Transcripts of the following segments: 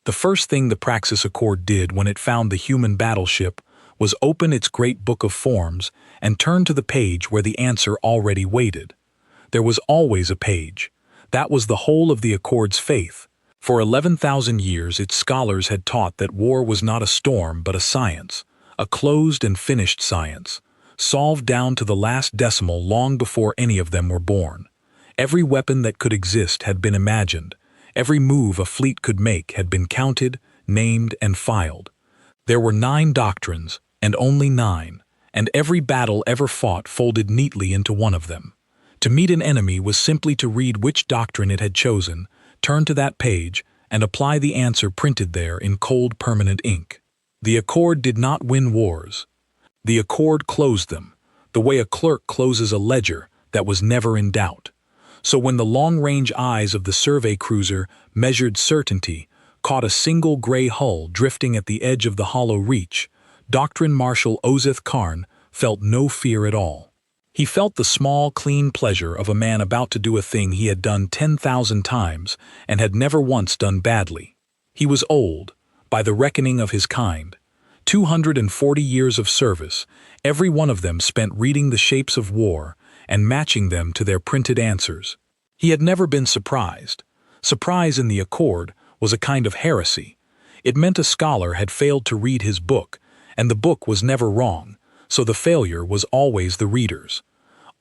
The first thing the Praxis Accord did when it found the human battleship was open its great book of forms and turn to the page where the answer already waited. There was always a page. That was the whole of the Accord's faith. For 11,000 years its scholars had taught that war was not a storm but a science, a closed and finished science, solved down to the last decimal long before any of them were born. Every weapon that could exist had been imagined. Every move a fleet could make had been counted, named, and filed. There were 9 doctrines, and only 9, and every battle ever fought folded neatly into one of them. To meet an enemy was simply to read which doctrine it had chosen, turn to that page, and apply the answer printed there in cold permanent ink. The Accord did not win wars. The Accord closed them, the way a clerk closes a ledger that was never in doubt. So when the long-range eyes of the survey cruiser measured certainty, caught a single gray hull drifting at the edge of the hollow reach, Doctrine Marshal Ozeth Karn felt no fear at all. He felt the small, clean pleasure of a man about to do a thing he had done 10,000 times and had never once done badly. He was old, by the reckoning of his kind. 240 years of service, every one of them spent reading the shapes of war and matching them to their printed answers. He had never been surprised. Surprise in the Accord was a kind of heresy. It meant a scholar had failed to read his book, and the book was never wrong, so the failure was always the reader's.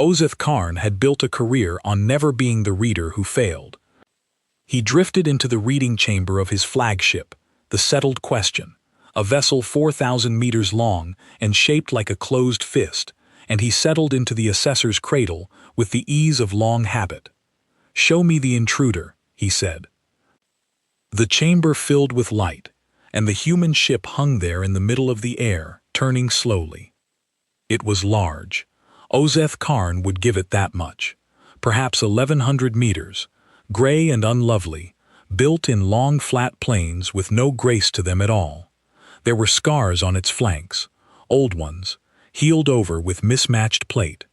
Ozeth Karn had built a career on never being the reader who failed. He drifted into the reading chamber of his flagship, the Settled Question, a vessel 4,000 meters long and shaped like a closed fist, and he settled into the assessor's cradle with the ease of long habit. "Show me the intruder," he said. The chamber filled with light, and the human ship hung there in the middle of the air, turning slowly. It was large. Ozeth Karn would give it that much. Perhaps 1,100 meters, gray and unlovely, built in long flat planes with no grace to them at all. There were scars on its flanks, old ones, healed over with mismatched plate.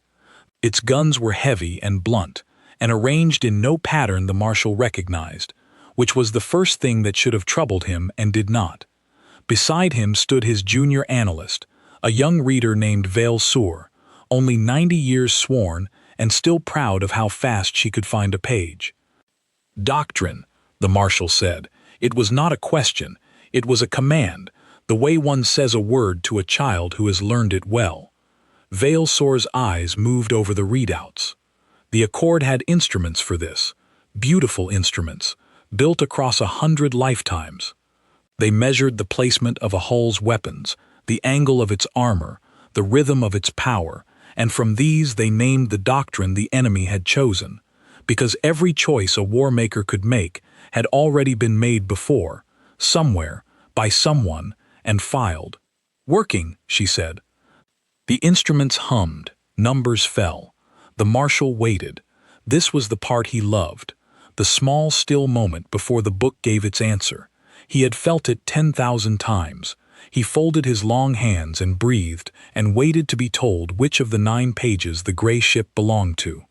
Its guns were heavy and blunt, and arranged in no pattern the Marshal recognized, which was the first thing that should have troubled him and did not. Beside him stood his junior analyst, a young reader named Vale Sur, only 90 years sworn and still proud of how fast she could find a page. "Doctrine," the Marshal said. It was not a question, it was a command, the way one says a word to a child who has learned it well. Vale Sur's eyes moved over the readouts. The Accord had instruments for this, beautiful instruments, built across 100 lifetimes. They measured the placement of a hull's weapons, the angle of its armor, the rhythm of its power, and from these they named the doctrine the enemy had chosen, because every choice a war maker could make had already been made before, somewhere, by someone, and filed. "Working," she said. The instruments hummed, numbers fell. The Marshal waited. This was the part he loved, the small, still moment before the book gave its answer. He had felt it 10,000 times. He folded his long hands and breathed and waited to be told which of the 9 pages the gray ship belonged to.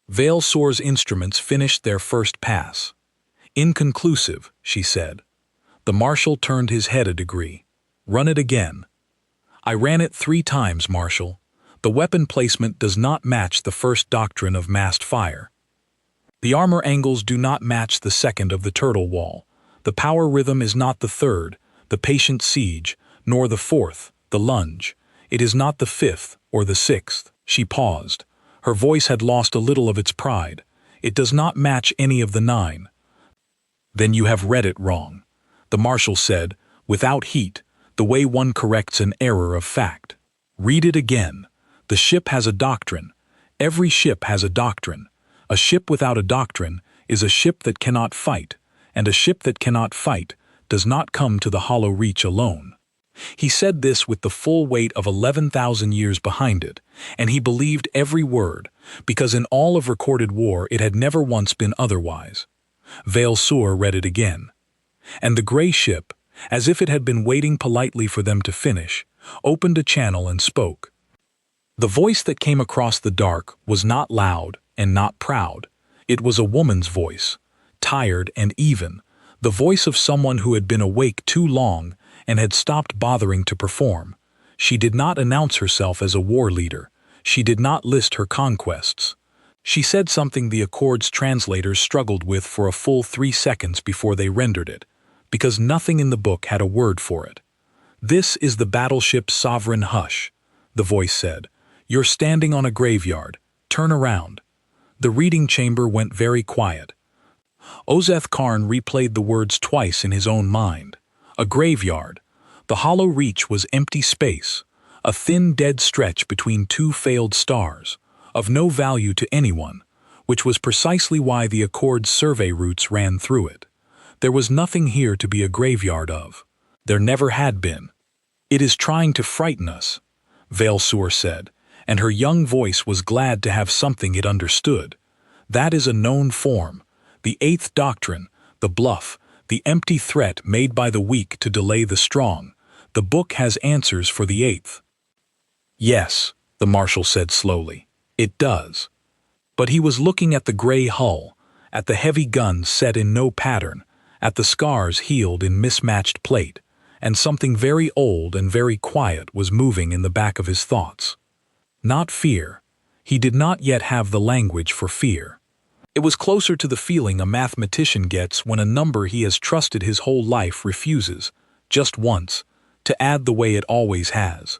Vale Sur's instruments finished their first pass. "Inconclusive," she said. The Marshal turned his head a degree. "Run it again." "I ran it 3 times, Marshal. The weapon placement does not match the first doctrine of massed fire. The armor angles do not match the second of the turtle wall. The power rhythm is not the third, the patient siege, nor the fourth, the lunge. It is not the 5th or the 6th. She paused. Her voice had lost a little of its pride. "It does not match any of the 9. "Then you have read it wrong," the Marshal said, without heat, the way one corrects an error of fact. "Read it again. The ship has a doctrine. Every ship has a doctrine. A ship without a doctrine is a ship that cannot fight, and a ship that cannot fight does not come to the hollow reach alone." He said this with the full weight of 11,000 years behind it, and he believed every word, because in all of recorded war it had never once been otherwise. Vale Sur read it again. And the gray ship, as if it had been waiting politely for them to finish, opened a channel and spoke. The voice that came across the dark was not loud and not proud. It was a woman's voice, tired and even, the voice of someone who had been awake too long and had stopped bothering to perform. She did not announce herself as a war leader. She did not list her conquests. She said something the Accord's translators struggled with for a full 3 seconds before they rendered it, because nothing in the book had a word for it. "This is the battleship Sovereign Hush," the voice said. "You're standing on a graveyard. Turn around." The reading chamber went very quiet. Ozeth Karn replayed the words twice in his own mind. A graveyard. The hollow reach was empty space, a thin dead stretch between 2 failed stars, of no value to anyone, which was precisely why the Accord's survey routes ran through it. There was nothing here to be a graveyard of. There never had been. "It is trying to frighten us," Veilsur said, and her young voice was glad to have something it understood. "That is a known form, the 8th doctrine, the bluff, the empty threat made by the weak to delay the strong. The book has answers for the 8th. "Yes," the marshal said slowly, "it does." But he was looking at the gray hull, at the heavy guns set in no pattern, at the scars healed in mismatched plate, and something very old and very quiet was moving in the back of his thoughts. Not fear. He did not yet have the language for fear. It was closer to the feeling a mathematician gets when a number he has trusted his whole life refuses, just once, to add the way it always has.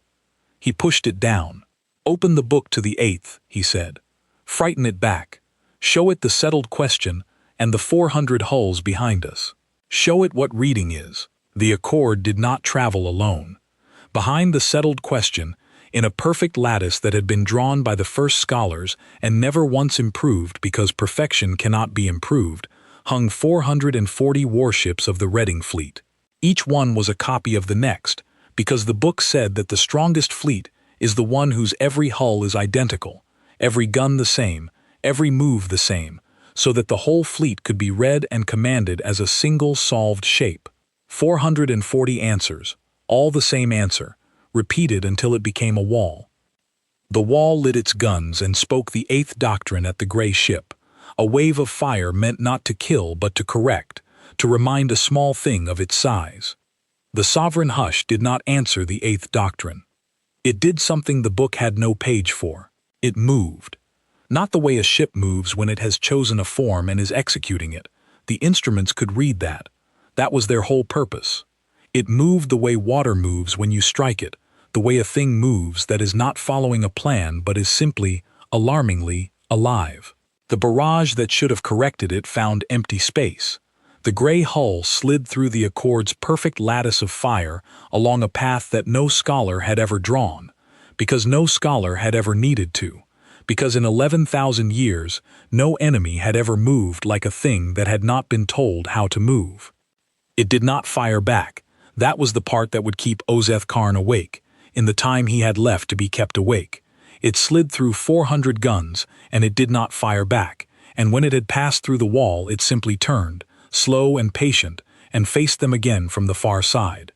He pushed it down. "Open the book to the 8th, he said. "Frighten it back. Show it the settled question and the 400 hulls behind us. Show it what reading is." The Accord did not travel alone. Behind the settled question, in a perfect lattice that had been drawn by the first scholars and never once improved because perfection cannot be improved, hung 440 warships of the Reading fleet. Each one was a copy of the next, because the book said that the strongest fleet is the one whose every hull is identical, every gun the same, every move the same, so that the whole fleet could be read and commanded as a single solved shape. 440 answers, all the same answer, repeated until it became a wall. The wall lit its guns and spoke the 8th doctrine at the gray ship, a wave of fire meant not to kill but to correct, to remind a small thing of its size. The Sovereign Hush did not answer the 8th doctrine. It did something the book had no page for. It moved. Not the way a ship moves when it has chosen a form and is executing it. The instruments could read that. That was their whole purpose. It moved the way water moves when you strike it, the way a thing moves that is not following a plan but is simply, alarmingly, alive. The barrage that should have corrected it found empty space. The gray hull slid through the Accord's perfect lattice of fire along a path that no scholar had ever drawn, because no scholar had ever needed to, because in 11,000 years no enemy had ever moved like a thing that had not been told how to move. It did not fire back. That was the part that would keep Ozeth Karn awake, in the time he had left to be kept awake. It slid through 400 guns, and it did not fire back, and when it had passed through the wall it simply turned, slow and patient, and faced them again from the far side.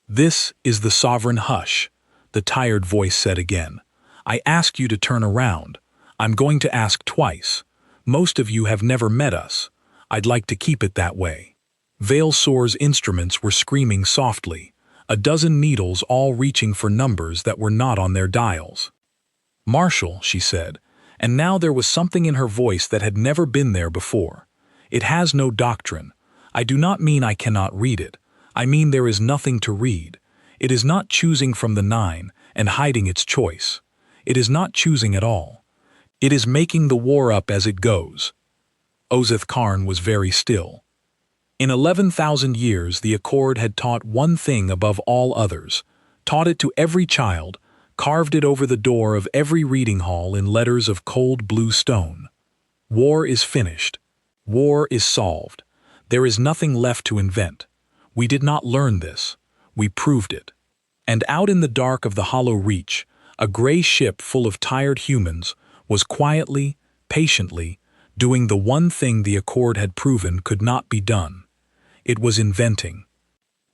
"This is the Sovereign Hush," the tired voice said again. "I asked you to turn around. I'm going to ask twice. Most of you have never met us. I'd like to keep it that way." Veilsur's instruments were screaming softly, a dozen needles all reaching for numbers that were not on their dials. "Marshal," she said, and now there was something in her voice that had never been there before. "It has no doctrine. I do not mean I cannot read it. I mean there is nothing to read. It is not choosing from the 9 and hiding its choice. It is not choosing at all. It is making the war up as it goes." Ozeth Karn was very still. In 11,000 years the Accord had taught one thing above all others, taught it to every child, carved it over the door of every reading hall in letters of cold blue stone. War is finished. War is solved. There is nothing left to invent. We did not learn this. We proved it. And out in the dark of the hollow reach, a gray ship full of tired humans was quietly, patiently, doing the one thing the Accord had proven could not be done. It was inventing.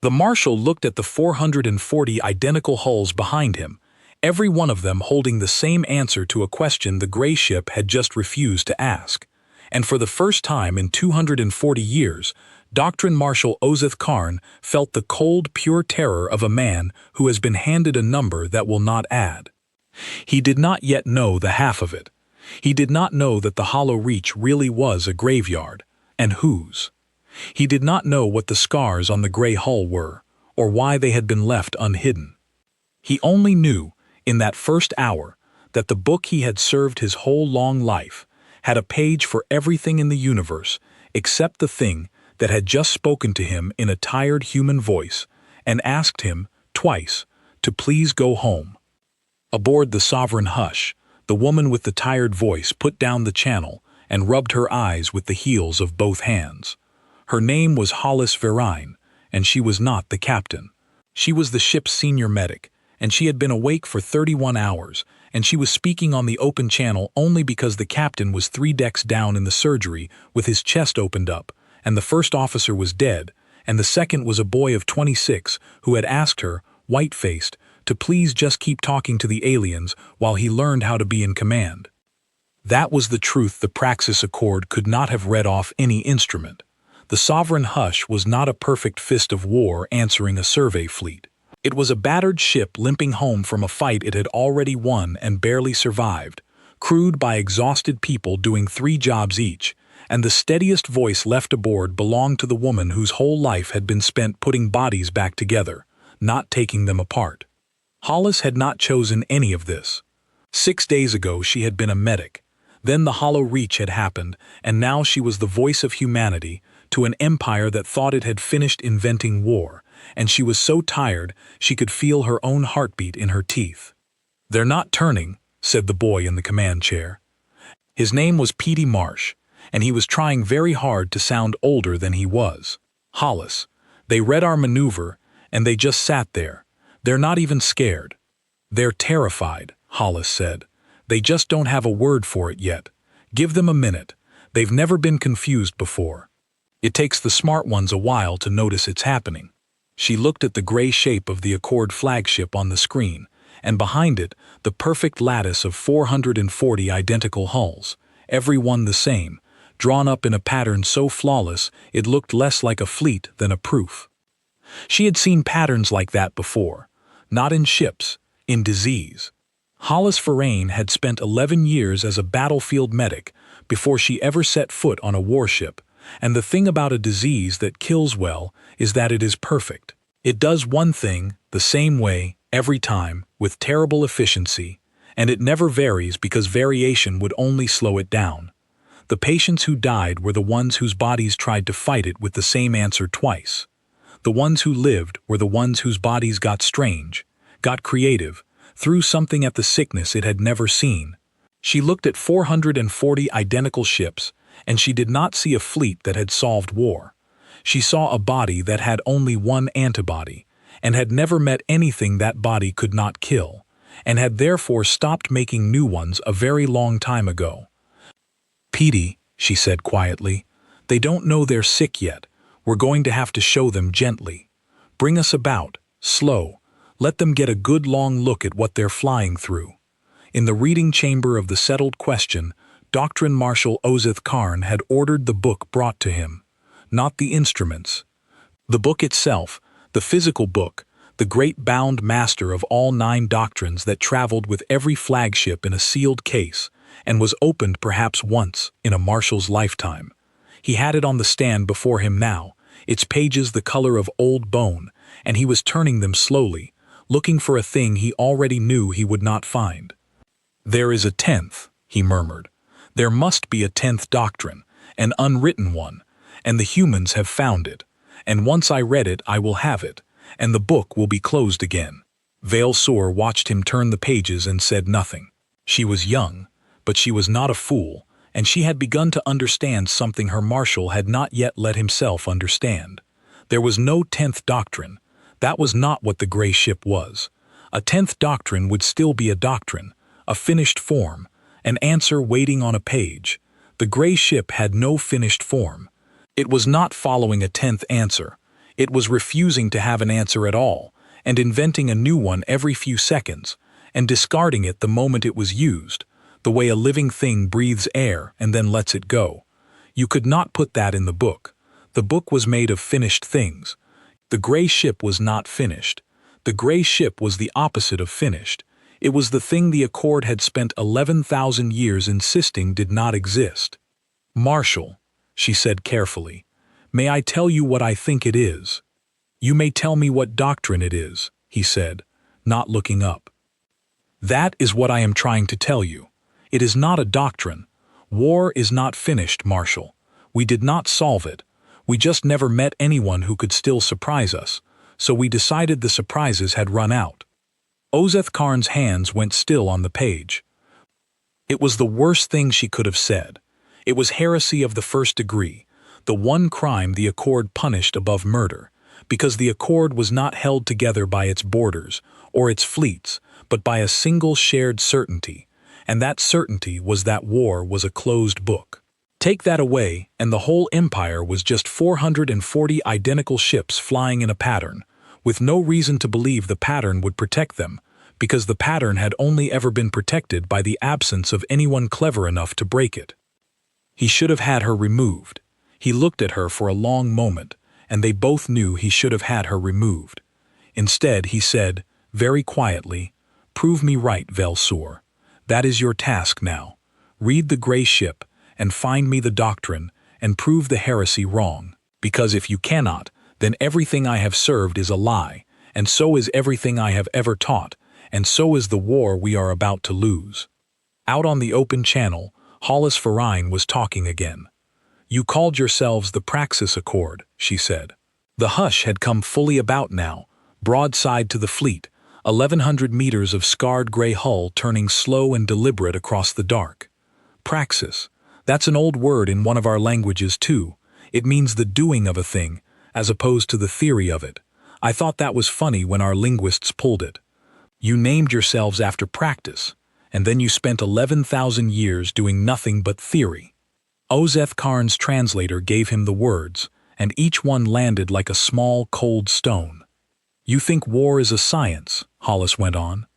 The marshal looked at the 440 identical hulls behind him, every one of them holding the same answer to a question the gray ship had just refused to ask. And for the first time in 240 years, Doctrine Marshal Ozeth Karn felt the cold, pure terror of a man who has been handed a number that will not add. He did not yet know the half of it. He did not know that the Hollow Reach really was a graveyard, and whose. He did not know what the scars on the gray hull were, or why they had been left unhidden. He only knew, in that first hour, that the book he had served his whole long life had a page for everything in the universe except the thing that had just spoken to him in a tired human voice and asked him, twice, to please go home. Aboard the Sovereign Hush, the woman with the tired voice put down the channel and rubbed her eyes with the heels of both hands. Her name was Hollis Verine, and she was not the captain. She was the ship's senior medic, and she had been awake for 31 hours, and she was speaking on the open channel only because the captain was 3 decks down in the surgery with his chest opened up, and the first officer was dead, and the second was a boy of 26 who had asked her, white-faced, to please just keep talking to the aliens while he learned how to be in command. That was the truth the Praxis Accord could not have read off any instrument. The Sovereign Hush was not a perfect fist of war answering a survey fleet. It was a battered ship limping home from a fight it had already won and barely survived, crewed by exhausted people doing 3 jobs each, and the steadiest voice left aboard belonged to the woman whose whole life had been spent putting bodies back together, not taking them apart. Hollis had not chosen any of this. 6 days ago she had been a medic. Then the Hollow Reach had happened, and now she was the voice of humanity to an empire that thought it had finished inventing war, and she was so tired she could feel her own heartbeat in her teeth. "They're not turning," said the boy in the command chair. His name was Petey Marsh, and he was trying very hard to sound older than he was. "Hollis, they read our maneuver, and they just sat there. They're not even scared." "They're terrified," Hollis said. "They just don't have a word for it yet. Give them a minute. They've never been confused before. It takes the smart ones a while to notice it's happening." She looked at the gray shape of the Accord flagship on the screen, and behind it, the perfect lattice of 440 identical hulls, every one the same, drawn up in a pattern so flawless it looked less like a fleet than a proof. She had seen patterns like that before, not in ships, in disease. Hollis Verine had spent 11 years as a battlefield medic before she ever set foot on a warship, and the thing about a disease that kills well is that it is perfect. It does one thing the same way every time with terrible efficiency, and it never varies because variation would only slow it down. The patients who died were the ones whose bodies tried to fight it with the same answer twice. The ones who lived were the ones whose bodies got strange, got creative, threw something at the sickness it had never seen. She looked at 440 identical ships, and she did not see a fleet that had solved war. She saw a body that had only one antibody, and had never met anything that body could not kill, and had therefore stopped making new ones a very long time ago. "Petey," she said quietly, "they don't know they're sick yet. We're going to have to show them gently. Bring us about, slow. Let them get a good long look at what they're flying through." In the reading chamber of the settled question, Doctrine Marshal Ozeth Karn had ordered the book brought to him, not the instruments. The book itself, the physical book, the great bound master of all 9 doctrines that traveled with every flagship in a sealed case, and was opened perhaps once in a marshal's lifetime. He had it on the stand before him now, its pages the color of old bone, and he was turning them slowly, looking for a thing he already knew he would not find. "There is a 10th, he murmured. "There must be a 10th doctrine, an unwritten one, and the humans have found it, and once I read it I will have it, and the book will be closed again." Vale Soar watched him turn the pages and said nothing. She was young, but she was not a fool, and she had begun to understand something her marshal had not yet let himself understand. There was no 10th doctrine. That was not what the gray ship was. A 10th doctrine would still be a doctrine, a finished form, an answer waiting on a page. The gray ship had no finished form. It was not following a 10th answer. It was refusing to have an answer at all, and inventing a new one every few seconds, and discarding it the moment it was used, the way a living thing breathes air and then lets it go. You could not put that in the book. The book was made of finished things. The gray ship was not finished. The gray ship was the opposite of finished. It was the thing the Accord had spent 11,000 years insisting did not exist. "Marshall," she said carefully, "may I tell you what I think it is?" "You may tell me what doctrine it is," he said, not looking up. "That is what I am trying to tell you. It is not a doctrine. War is not finished, Marshall. We did not solve it. We just never met anyone who could still surprise us, so we decided the surprises had run out." Ozeth Karn's hands went still on the page. It was the worst thing she could have said. It was heresy of the first degree, the one crime the Accord punished above murder, because the Accord was not held together by its borders or its fleets, but by a single shared certainty, and that certainty was that war was a closed book. Take that away, and the whole empire was just 440 identical ships flying in a pattern, with no reason to believe the pattern would protect them, because the pattern had only ever been protected by the absence of anyone clever enough to break it. He should have had her removed. He looked at her for a long moment, and they both knew he should have had her removed. Instead, he said, very quietly, "Prove me right, Velsor. That is your task now. Read the gray ship, and find me the doctrine, and prove the heresy wrong. Because if you cannot, then everything I have served is a lie, and so is everything I have ever taught, and so is the war we are about to lose." Out on the open channel, Hollis Farine was talking again. "You called yourselves the Praxis Accord," she said. The hush had come fully about now, broadside to the fleet, 1,100 meters of scarred gray hull turning slow and deliberate across the dark. Praxis. That's an old word in one of our languages too. It means the doing of a thing, as opposed to the theory of it. I thought that was funny when our linguists pulled it. You named yourselves after practice, and then you spent 11,000 years doing nothing but theory. Ozeth Karn's translator gave him the words, and each one landed like a small, cold stone. "You think war is a science," Hollis went on.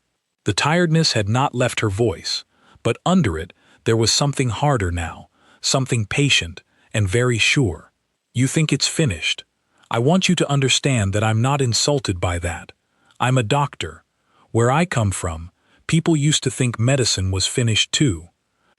The tiredness had not left her voice, but under it there was something harder now, something patient and very sure. "You think it's finished. I want you to understand that I'm not insulted by that. I'm a doctor. Where I come from, people used to think medicine was finished too.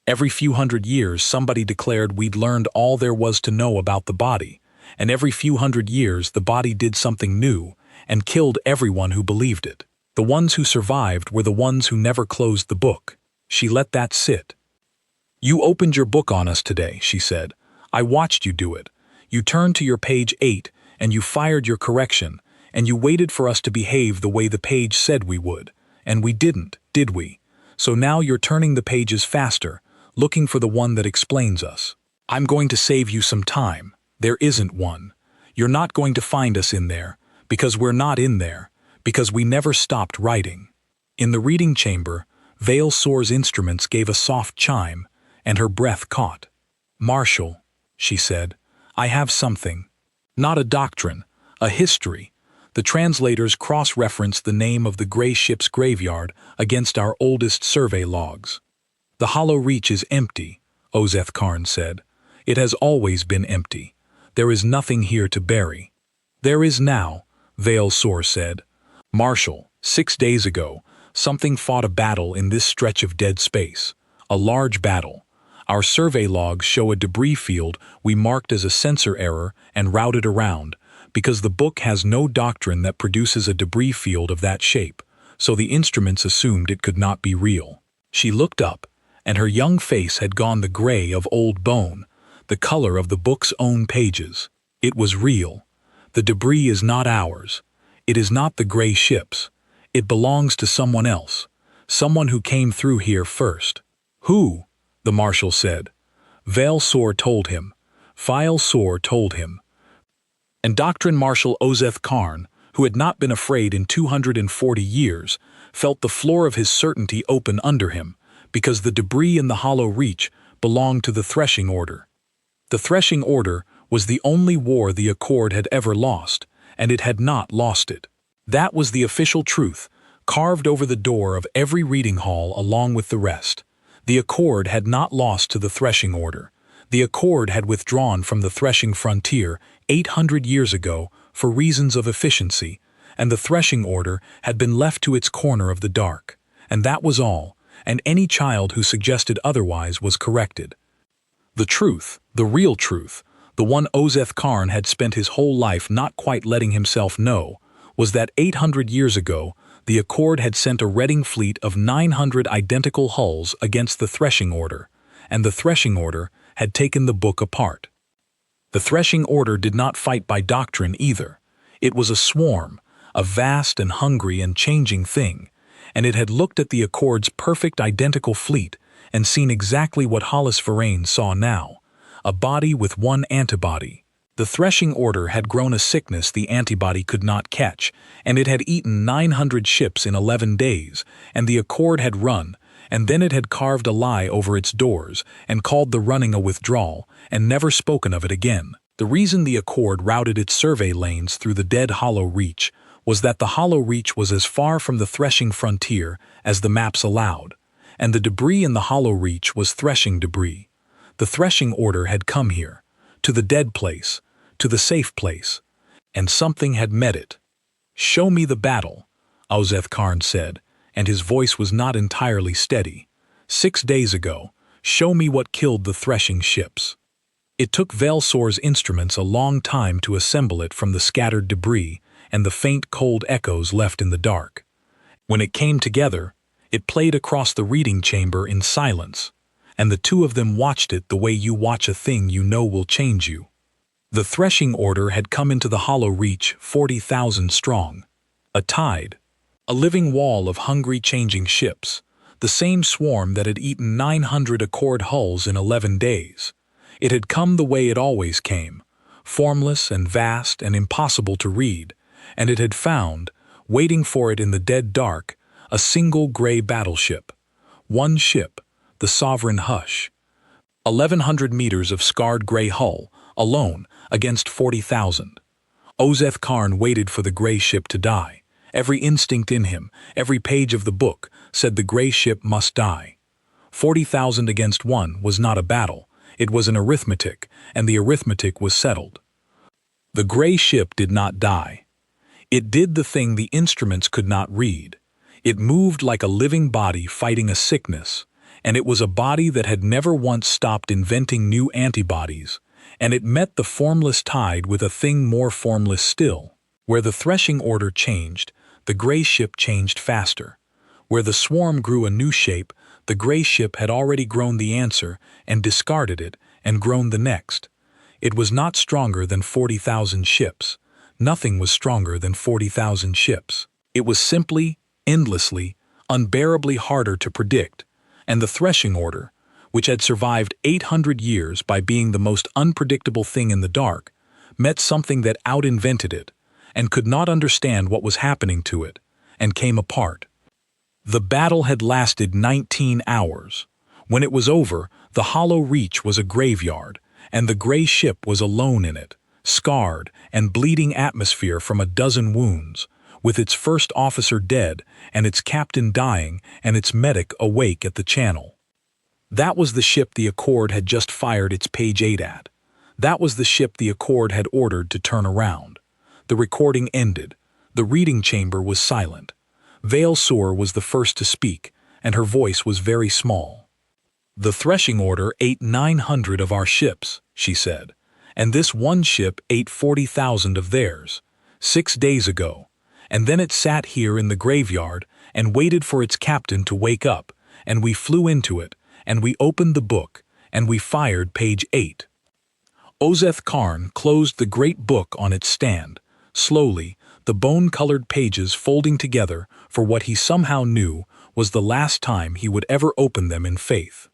Every few hundred years somebody declared we'd learned all there was to know about the body, and every few hundred years the body did something new and killed everyone who believed it. The ones who survived were the ones who never closed the book." She let that sit. "You opened your book on us today," she said. "I watched you do it. You turned to your page 8, and you fired your correction, and you waited for us to behave the way the page said we would. And we didn't, did we? So now you're turning the pages faster, looking for the one that explains us. I'm going to save you some time. There isn't one. You're not going to find us in there, because we're not in there, because we never stopped writing." In the reading chamber, Vale Soar's instruments gave a soft chime, and her breath caught. "Marshall," she said, "I have something. Not a doctrine, a history." The translators cross-referenced the name of the gray ship's graveyard against our oldest survey logs. "The hollow reach is empty," Ozeth Karn said. "It has always been empty. There is nothing here to bury." "There is now," Vale Soar said. "Marshall, 6 days ago, something fought a battle in this stretch of dead space. A large battle. Our survey logs show a debris field we marked as a sensor error and routed around, because the book has no doctrine that produces a debris field of that shape, so the instruments assumed it could not be real." She looked up, and her young face had gone the gray of old bone, the color of the book's own pages. It was real. The debris is not ours. It is not the gray ship's. It belongs to someone else, someone who came through here first. "Who?" the marshal said. Vale Soar told him. File Soar told him. And Doctrine Marshal Ozeth Karn, who had not been afraid in 240 years, felt the floor of his certainty open under him, because the debris in the hollow reach belonged to the Threshing Order. The Threshing Order was the only war the Accord had ever lost, and it had not lost it. That was the official truth, carved over the door of every reading hall along with the rest. The Accord had not lost to the Threshing Order. The Accord had withdrawn from the threshing frontier 800 years ago for reasons of efficiency, and the threshing order had been left to its corner of the dark. And that was all, and any child who suggested otherwise was corrected. The truth, the real truth, the one Ozeth Karn had spent his whole life not quite letting himself know, was that 800 years ago, the Accord had sent a raiding fleet of 900 identical hulls against the threshing order, and the threshing order had taken the book apart. The threshing order did not fight by doctrine either. It was a swarm, a vast and hungry and changing thing, and it had looked at the Accord's perfect identical fleet and seen exactly what Hollis Varane saw now, a body with one antibody. The threshing order had grown a sickness the antibody could not catch, and it had eaten 900 ships in 11 days, and the Accord had run, and then it had carved a lie over its doors and called the running a withdrawal and never spoken of it again. The reason the Accord routed its survey lanes through the dead Hollow Reach was that the Hollow Reach was as far from the threshing frontier as the maps allowed, and the debris in the Hollow Reach was threshing debris. The threshing order had come here, to the dead place, to the safe place, and something had met it. "Show me the battle," Ozeth Karn said, and his voice was not entirely steady. 6 days ago, show me what killed the threshing ships." It took Veilsor's instruments a long time to assemble it from the scattered debris and the faint cold echoes left in the dark. When it came together, it played across the reading chamber in silence, and the two of them watched it the way you watch a thing you know will change you. The threshing order had come into the Hollow Reach 40,000 strong. A tide, a living wall of hungry changing ships, the same swarm that had eaten 900 Accord hulls in 11 days. It had come the way it always came, formless and vast and impossible to read, and it had found, waiting for it in the dead dark, a single gray battleship. One ship, the Sovereign Hush. 1,100 meters of scarred gray hull, alone, against 40,000. Ozeth Karn waited for the gray ship to die. Every instinct in him, every page of the book, said the gray ship must die. 40,000 against one was not a battle. It was an arithmetic, and the arithmetic was settled. The gray ship did not die. It did the thing the instruments could not read. It moved like a living body fighting a sickness, and it was a body that had never once stopped inventing new antibodies, and it met the formless tide with a thing more formless still. Where the threshing order changed, the gray ship changed faster. Where the swarm grew a new shape, the gray ship had already grown the answer and discarded it and grown the next. It was not stronger than 40,000 ships. Nothing was stronger than 40,000 ships. It was simply, endlessly, unbearably harder to predict, and the threshing order, which had survived 800 years by being the most unpredictable thing in the dark, met something that out-invented it, and could not understand what was happening to it, and came apart. The battle had lasted 19 hours. When it was over, the Hollow Reach was a graveyard, and the gray ship was alone in it, scarred and bleeding atmosphere from a dozen wounds, with its first officer dead and its captain dying and its medic awake at the channel. That was the ship the Accord had just fired its Page 8 at. That was the ship the Accord had ordered to turn around. The recording ended. The reading chamber was silent. Veilsor was the first to speak, and her voice was very small. "The threshing order ate 900 of our ships," she said, "and this one ship ate 40,000 of theirs, 6 days ago, and then it sat here in the graveyard and waited for its captain to wake up, and we flew into it, and we opened the book, and we fired Page 8. Ozeth Karn closed the great book on its stand, slowly, the bone-colored pages folding together for what he somehow knew was the last time he would ever open them in faith.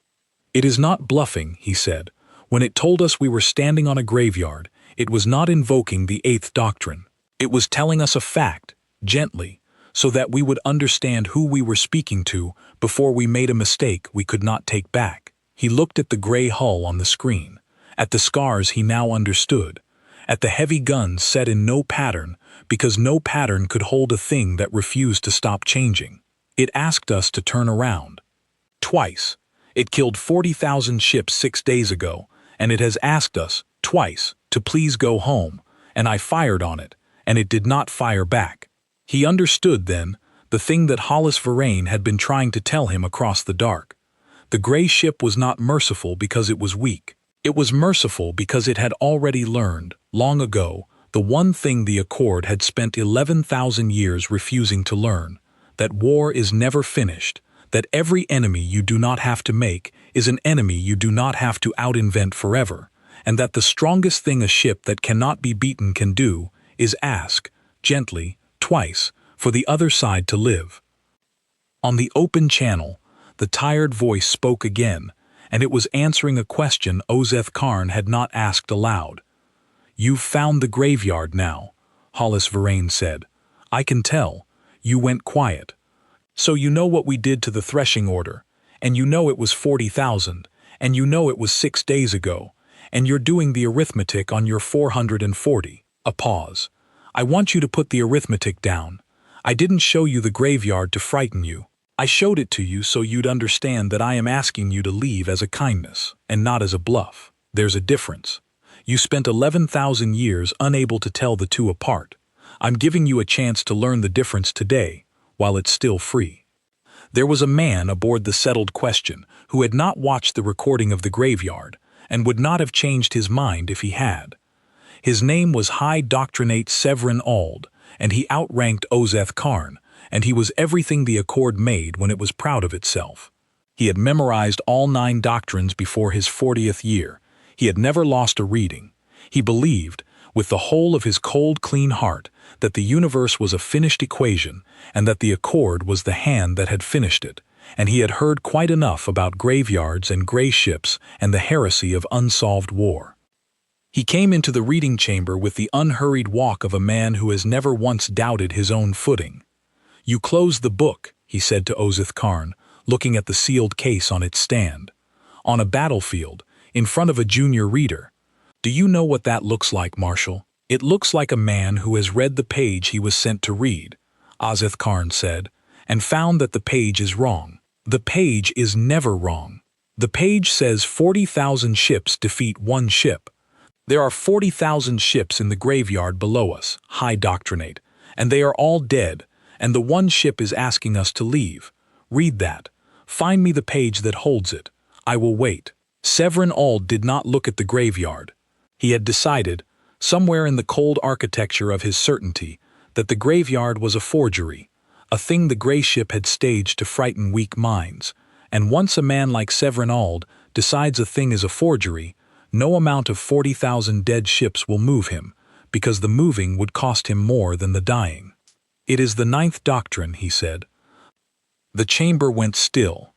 "It is not bluffing," he said. "When it told us we were standing on a graveyard, it was not invoking the eighth doctrine. It was telling us a fact, gently, so that we would understand who we were speaking to before we made a mistake we could not take back." He looked at the gray hull on the screen, at the scars he now understood, at the heavy guns set in no pattern because no pattern could hold a thing that refused to stop changing. It asked us to turn around. Twice. It killed 40,000 ships 6 days ago, and it has asked us, twice, to please go home, and I fired on it, and it did not fire back." He understood then the thing that Hollis Verlaine had been trying to tell him across the dark. The gray ship was not merciful because it was weak. It was merciful because it had already learned, long ago, the one thing the Accord had spent 11,000 years refusing to learn, that war is never finished, that every enemy you do not have to make is an enemy you do not have to out-invent forever, and that the strongest thing a ship that cannot be beaten can do is ask, gently, twice, for the other side to live. On the open channel, the tired voice spoke again, and it was answering a question Ozeth Karn had not asked aloud. "You've found the graveyard now," Hollis Verlaine said. "I can tell. You went quiet. So you know what we did to the threshing order, and you know it was 40,000, and you know it was 6 days ago, and you're doing the arithmetic on your 440. A pause. "I want you to put the arithmetic down. I didn't show you the graveyard to frighten you. I showed it to you so you'd understand that I am asking you to leave as a kindness, and not as a bluff. There's a difference. You spent 11,000 years unable to tell the two apart. I'm giving you a chance to learn the difference today, while it's still free." There was a man aboard the Settled Question who had not watched the recording of the graveyard, and would not have changed his mind if he had. His name was High Doctrinate Severin Auld, and he outranked Ozeth Karn, and he was everything the Accord made when it was proud of itself. He had memorized all 9 doctrines before his 40th year. He had never lost a reading. He believed, with the whole of his cold, clean heart, that the universe was a finished equation, and that the Accord was the hand that had finished it, and he had heard quite enough about graveyards and gray ships and the heresy of unsolved war. He came into the reading chamber with the unhurried walk of a man who has never once doubted his own footing. "You close the book," he said to Ozeth Karn, looking at the sealed case on its stand. "On a battlefield, in front of a junior reader. Do you know what that looks like, Marshal?" "It looks like a man who has read the page he was sent to read," Ozeth Karn said, "and found that the page is wrong. The page is never wrong. The page says 40,000 ships defeat one ship. There are 40,000 ships in the graveyard below us, High Doctrinate, and they are all dead, and the one ship is asking us to leave. Read that. Find me the page that holds it. I will wait." Severin Auld did not look at the graveyard. He had decided, somewhere in the cold architecture of his certainty, that the graveyard was a forgery, a thing the gray ship had staged to frighten weak minds, and once a man like Severin Auld decides a thing is a forgery, no amount of 40,000 dead ships will move him, because the moving would cost him more than the dying. "It is the 9th doctrine," he said. The chamber went still.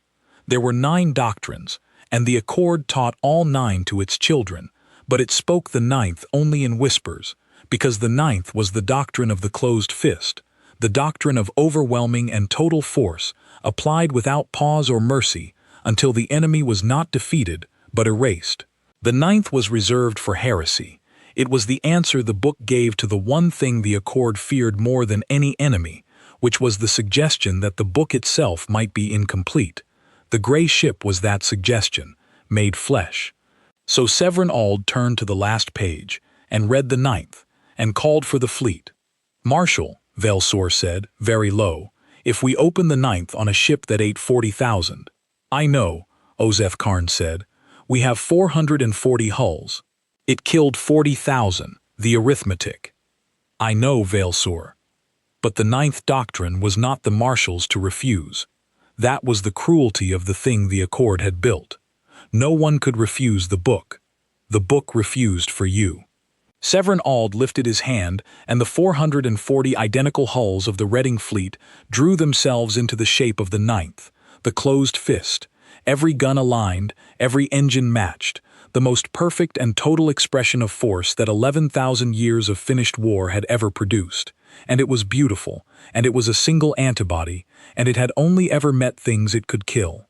There were 9 doctrines, and the Accord taught all 9 to its children, but it spoke the 9th only in whispers, because the 9th was the doctrine of the closed fist, the doctrine of overwhelming and total force, applied without pause or mercy, until the enemy was not defeated, but erased. The 9th was reserved for heresy. It was the answer the book gave to the one thing the Accord feared more than any enemy, which was the suggestion that the book itself might be incomplete. The gray ship was that suggestion, made flesh. So Severin Auld turned to the last page, and read the 9th, and called for the fleet. "Marshal," Velsor said, very low, "if we open the 9th on a ship that ate 40,000. "I know," Ozeth Karn said. "We have 440 hulls. It killed 40,000, the arithmetic." "I know, Velsor. But the 9th doctrine was not the Marshal's to refuse. That was the cruelty of the thing the Accord had built. No one could refuse the book. The book refused for you." Severin Auld lifted his hand, and the 440 identical hulls of the Reading fleet drew themselves into the shape of the 9th, the closed fist, every gun aligned, every engine matched, the most perfect and total expression of force that 11,000 years of finished war had ever produced. And it was beautiful, and it was a single antibody, and it had only ever met things it could kill.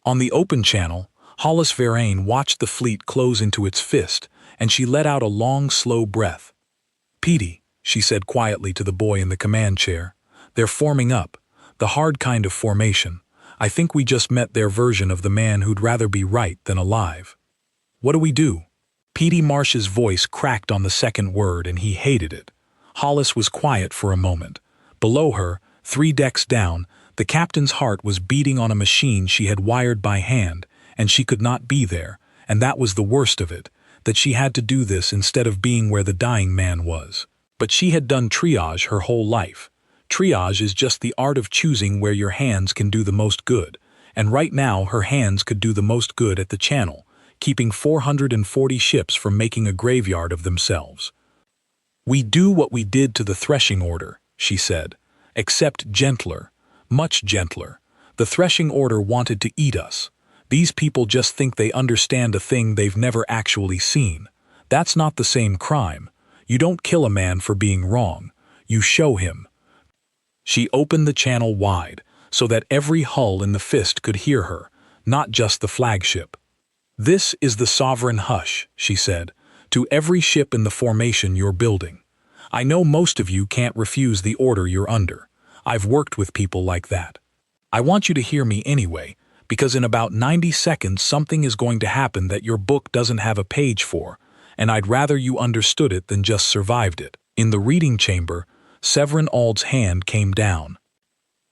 On the open channel, Hollis Verlaine watched the fleet close into its fist, and she let out a long, slow breath. "Petey," she said quietly to the boy in the command chair, "they're forming up, the hard kind of formation. I think we just met their version of the man who'd rather be right than alive." What do we do? Petey Marsh's voice cracked on the second word, and he hated it. Hollis was quiet for a moment. Below her, 3 decks down, the captain's heart was beating on a machine she had wired by hand, and she could not be there, and that was the worst of it, that she had to do this instead of being where the dying man was. But she had done triage her whole life. Triage is just the art of choosing where your hands can do the most good, and right now her hands could do the most good at the channel, keeping 440 ships from making a graveyard of themselves. "We do what we did to the threshing order," she said, "except gentler, much gentler. The threshing order wanted to eat us. These people just think they understand a thing they've never actually seen. That's not the same crime. You don't kill a man for being wrong. You show him." She opened the channel wide, so that every hull in the fist could hear her, not just the flagship. "This is the sovereign hush," she said, "to every ship in the formation you're building. I know most of you can't refuse the order you're under. I've worked with people like that. I want you to hear me anyway, because in about 90 seconds something is going to happen that your book doesn't have a page for, and I'd rather you understood it than just survived it." In the reading chamber, Severin Ald's hand came down.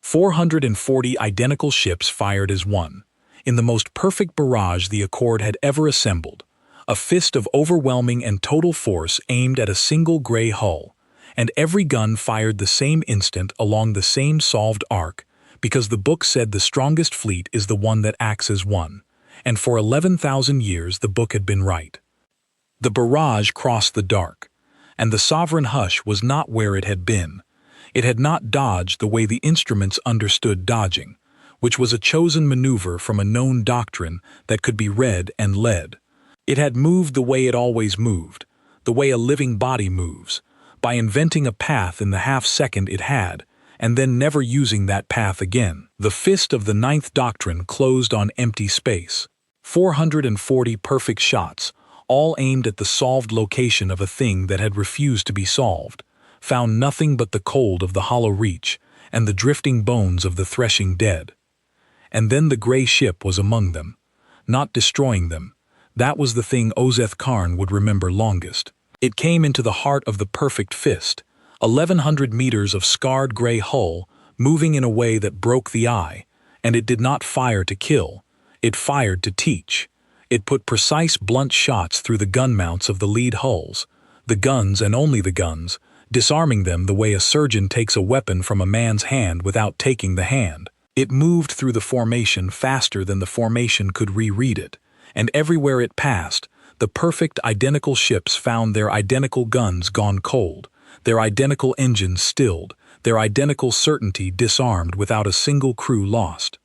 440 identical ships fired as one, in the most perfect barrage the Accord had ever assembled, a fist of overwhelming and total force aimed at a single gray hull, and every gun fired the same instant along the same solved arc, because the book said the strongest fleet is the one that acts as one, and for 11,000 years the book had been right. The barrage crossed the dark, and the sovereign hush was not where it had been. It had not dodged the way the instruments understood dodging, which was a chosen maneuver from a known doctrine that could be read and led. It had moved the way it always moved, the way a living body moves, by inventing a path in the half-second it had, and then never using that path again. The fist of the ninth doctrine closed on empty space. 440 perfect shots, all aimed at the solved location of a thing that had refused to be solved, found nothing but the cold of the hollow reach and the drifting bones of the threshing dead. And then the gray ship was among them, not destroying them. That was the thing Ozeth Karn would remember longest. It came into the heart of the perfect fist, 1,100 meters of scarred gray hull, moving in a way that broke the eye, and it did not fire to kill. It fired to teach. It put precise blunt shots through the gun mounts of the lead hulls, the guns and only the guns, disarming them the way a surgeon takes a weapon from a man's hand without taking the hand. It moved through the formation faster than the formation could reread it, and everywhere it passed, the perfect identical ships found their identical guns gone cold, their identical engines stilled, their identical certainty disarmed without a single crew lost.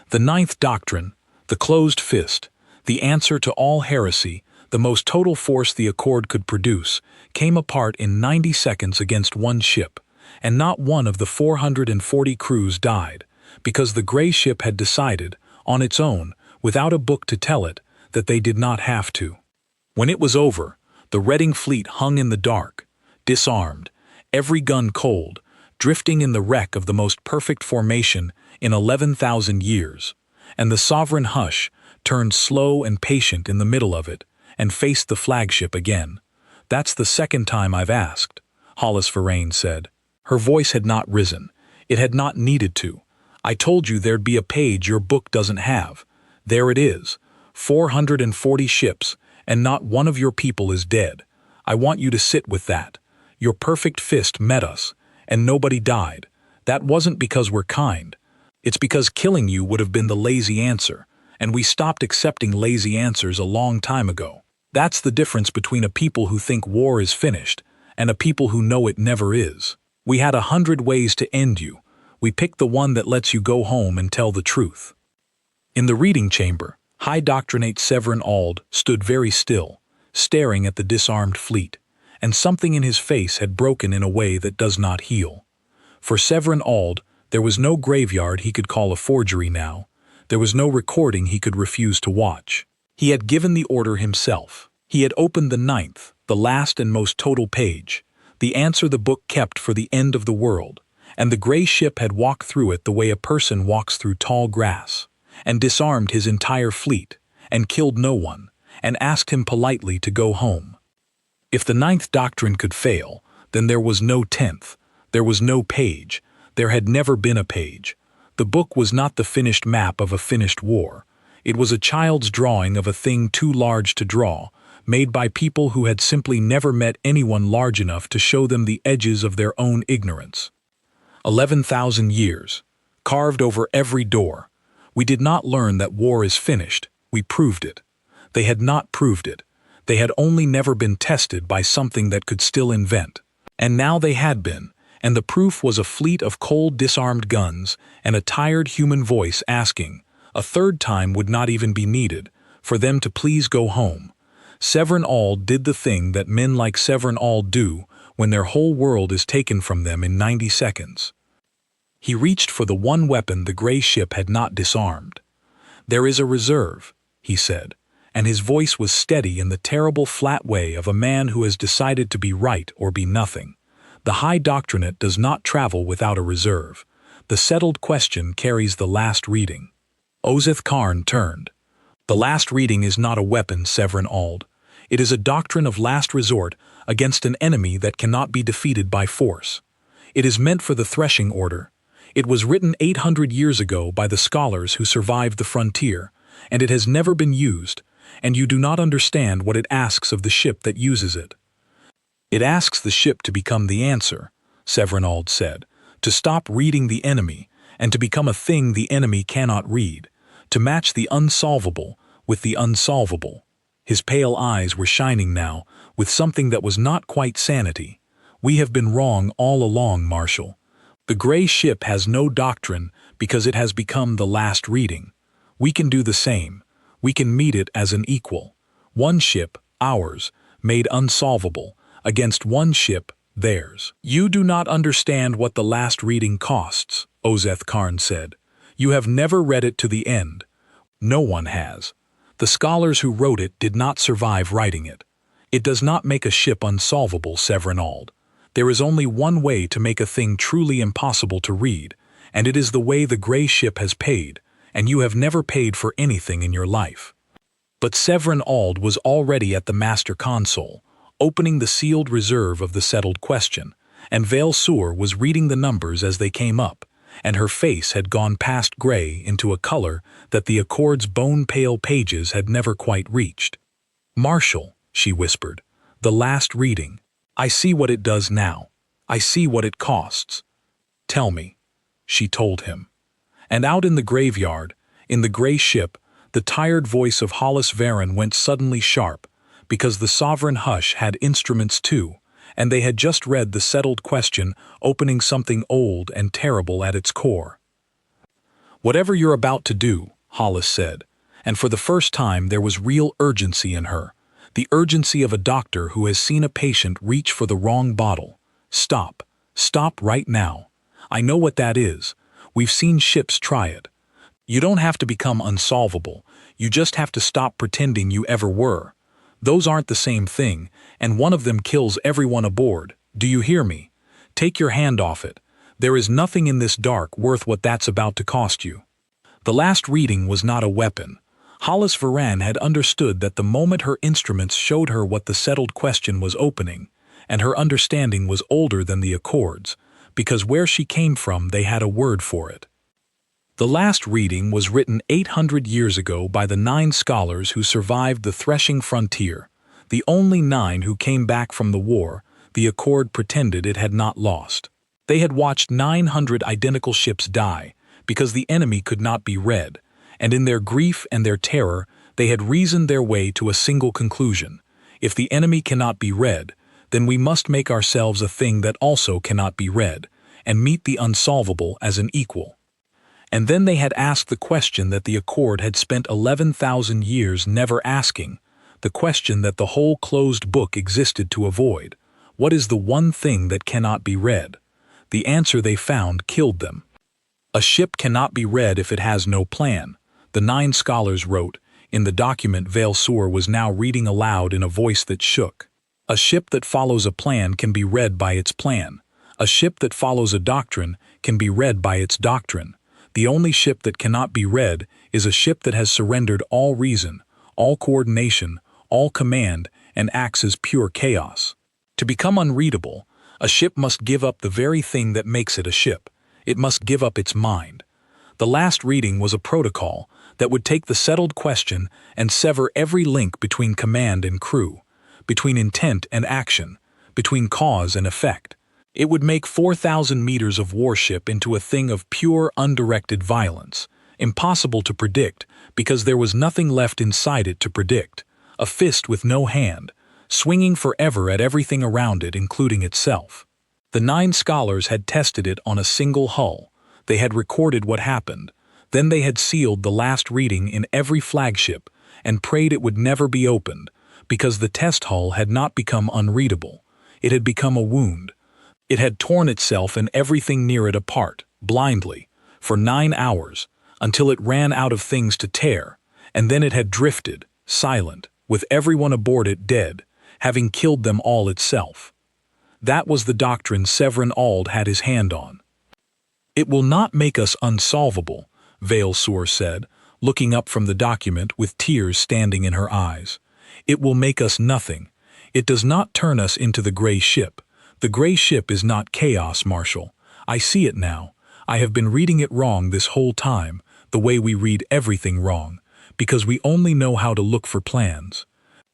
The ninth doctrine, the closed fist, the answer to all heresy, the most total force the Accord could produce, came apart in 90 seconds against one ship, and not one of the 440 crews died, because the gray ship had decided, on its own, without a book to tell it, that they did not have to. When it was over, the Reading fleet hung in the dark, disarmed, every gun cold, drifting in the wreck of the most perfect formation in 11,000 years, and the sovereign hush turned slow and patient in the middle of it, and faced the flagship again. "That's the second time I've asked," Hollis Verrain said. Her voice had not risen. It had not needed to. "I told you there'd be a page your book doesn't have. There it is. 440 ships, and not one of your people is dead. I want you to sit with that. Your perfect fist met us, and nobody died. That wasn't because we're kind. It's because killing you would have been the lazy answer, and we stopped accepting lazy answers a long time ago. That's the difference between a people who think war is finished and a people who know it never is. We had 100 ways to end you. We picked the one that lets you go home and tell the truth." In the reading chamber, High Doctrinate Severin Ald stood very still, staring at the disarmed fleet, and something in his face had broken in a way that does not heal. For Severin Ald, there was no graveyard he could call a forgery now. There was no recording he could refuse to watch. He had given the order himself. He had opened the ninth, the last and most total page, the answer the book kept for the end of the world, and the gray ship had walked through it the way a person walks through tall grass, and disarmed his entire fleet, and killed no one, and asked him politely to go home. If the ninth doctrine could fail, then there was no 10th. There was no page. There had never been a page. The book was not the finished map of a finished war. It was a child's drawing of a thing too large to draw, made by people who had simply never met anyone large enough to show them the edges of their own ignorance. 11,000 years, carved over every door. We did not learn that war is finished, we proved it. They had not proved it. They had only never been tested by something that could still invent. And now they had been, and the proof was a fleet of cold disarmed guns and a tired human voice asking, a third time would not even be needed, for them to please go home. Severin Auld did the thing that men like Severin Auld do when their whole world is taken from them in 90 seconds. He reached for the one weapon the gray ship had not disarmed. "There is a reserve," he said, and his voice was steady in the terrible flat way of a man who has decided to be right or be nothing. The high doctrinate does not travel without a reserve. The settled question carries the last reading. Ozeth Karn turned. "The last reading is not a weapon, Severin Auld. It is a doctrine of last resort against an enemy that cannot be defeated by force. It is meant for the threshing order. It was written 800 years ago by the scholars who survived the frontier, and it has never been used, and you do not understand what it asks of the ship that uses it." "It asks the ship to become the answer," Severin Auld said, "to stop reading the enemy, and to become a thing the enemy cannot read, to match the unsolvable with the unsolvable." His pale eyes were shining now with something that was not quite sanity. "We have been wrong all along, Marshal. The gray ship has no doctrine because it has become the last reading. We can do the same. We can meet it as an equal. One ship, ours, made unsolvable, against one ship, theirs." "You do not understand what the last reading costs," Ozeth Karn said. "You have never read it to the end. No one has. The scholars who wrote it did not survive writing it. It does not make a ship unsolvable, Severin Auld. There is only one way to make a thing truly impossible to read, and it is the way the gray ship has paid, and you have never paid for anything in your life." But Severin Auld was already at the master console, opening the sealed reserve of the settled question, and Vale Sur was reading the numbers as they came up, and her face had gone past gray into a color that the Accord's bone-pale pages had never quite reached. "Marshal," she whispered, "the last reading. I see what it does now. I see what it costs. Tell me," she told him. And out in the graveyard, in the gray ship, the tired voice of Hollis Varen went suddenly sharp, because the sovereign hush had instruments too, and they had just read the settled question opening something old and terrible at its core. "Whatever you're about to do," Hollis said, and for the first time there was real urgency in her, the urgency of a doctor who has seen a patient reach for the wrong bottle. "Stop. Stop right now. I know what that is. We've seen ships try it. You don't have to become unsolvable. You just have to stop pretending you ever were. Those aren't the same thing, and one of them kills everyone aboard. Do you hear me? Take your hand off it. There is nothing in this dark worth what that's about to cost you." The last reading was not a weapon. Hollis Varan had understood that the moment her instruments showed her what the settled question was opening, and her understanding was older than the Accords, because where she came from they had a word for it. The last reading was written 800 years ago by the 9 scholars who survived the threshing frontier, the only 9 who came back from the war the Accord pretended it had not lost. They had watched 900 identical ships die because the enemy could not be read, and in their grief and their terror they had reasoned their way to a single conclusion: if the enemy cannot be read, then we must make ourselves a thing that also cannot be read, and meet the unsolvable as an equal. And then they had asked the question that the Accord had spent 11,000 years never asking, the question that the whole closed book existed to avoid: what is the one thing that cannot be read? The answer they found killed them. A ship cannot be read if it has no plan, the 9 scholars wrote, in the document Vale Sur was now reading aloud in a voice that shook. A ship that follows a plan can be read by its plan. A ship that follows a doctrine can be read by its doctrine. The only ship that cannot be read is a ship that has surrendered all reason, all coordination, all command, and acts as pure chaos. To become unreadable, a ship must give up the very thing that makes it a ship. It must give up its mind. The last reading was a protocol that would take the settled question and sever every link between command and crew, between intent and action, between cause and effect. It would make 4,000 meters of warship into a thing of pure, undirected violence, impossible to predict because there was nothing left inside it to predict, a fist with no hand, swinging forever at everything around it, including itself. The 9 scholars had tested it on a single hull. They had recorded what happened. Then they had sealed the last reading in every flagship and prayed it would never be opened, because the test hull had not become unreadable. It had become a wound. It had torn itself and everything near it apart, blindly, for 9 hours, until it ran out of things to tear, and then it had drifted, silent, with everyone aboard it dead, having killed them all itself. That was the doctrine Severin Ald had his hand on. "It will not make us unsolvable," Vale Soar said, looking up from the document with tears standing in her eyes. "It will make us nothing. It does not turn us into the gray ship. The gray ship is not chaos, Marshal. I see it now. I have been reading it wrong this whole time, the way we read everything wrong, because we only know how to look for plans.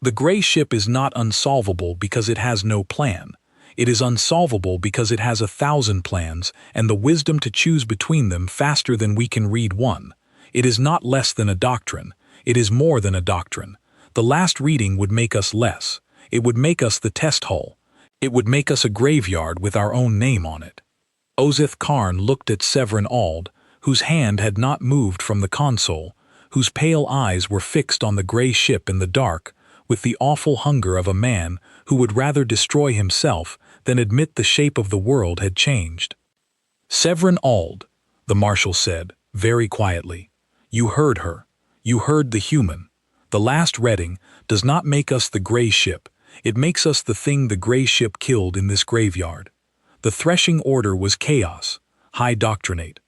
The gray ship is not unsolvable because it has no plan. It is unsolvable because it has 1,000 plans and the wisdom to choose between them faster than we can read one. It is not less than a doctrine. It is more than a doctrine. The last reading would make us less. It would make us the test hull. It would make us a graveyard with our own name on it." Ozeth Karn looked at Severin Ald, whose hand had not moved from the console, whose pale eyes were fixed on the gray ship in the dark, with the awful hunger of a man who would rather destroy himself than admit the shape of the world had changed. "Severin Ald," the Marshal said, very quietly, "you heard her. You heard the human. The last reading does not make us the gray ship. It makes us the thing the gray ship killed in this graveyard. The threshing order was chaos, high doctrinate.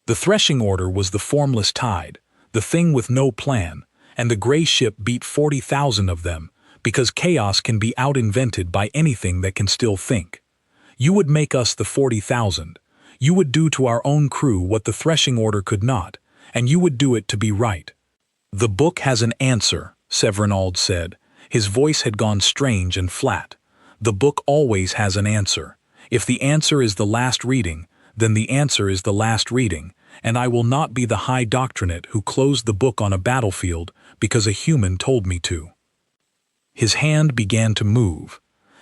The threshing order was the formless tide, the thing with no plan, and the gray ship beat 40,000 of them, because chaos can be out-invented by anything that can still think. You would make us the 40,000. You would do to our own crew what the threshing order could not, and you would do it to be right." "The book has an answer," Severin Ald said. His voice had gone strange and flat. "The book always has an answer. If the answer is the last reading, then the answer is the last reading, and I will not be the high doctrinate who closed the book on a battlefield because a human told me to." His hand began to move,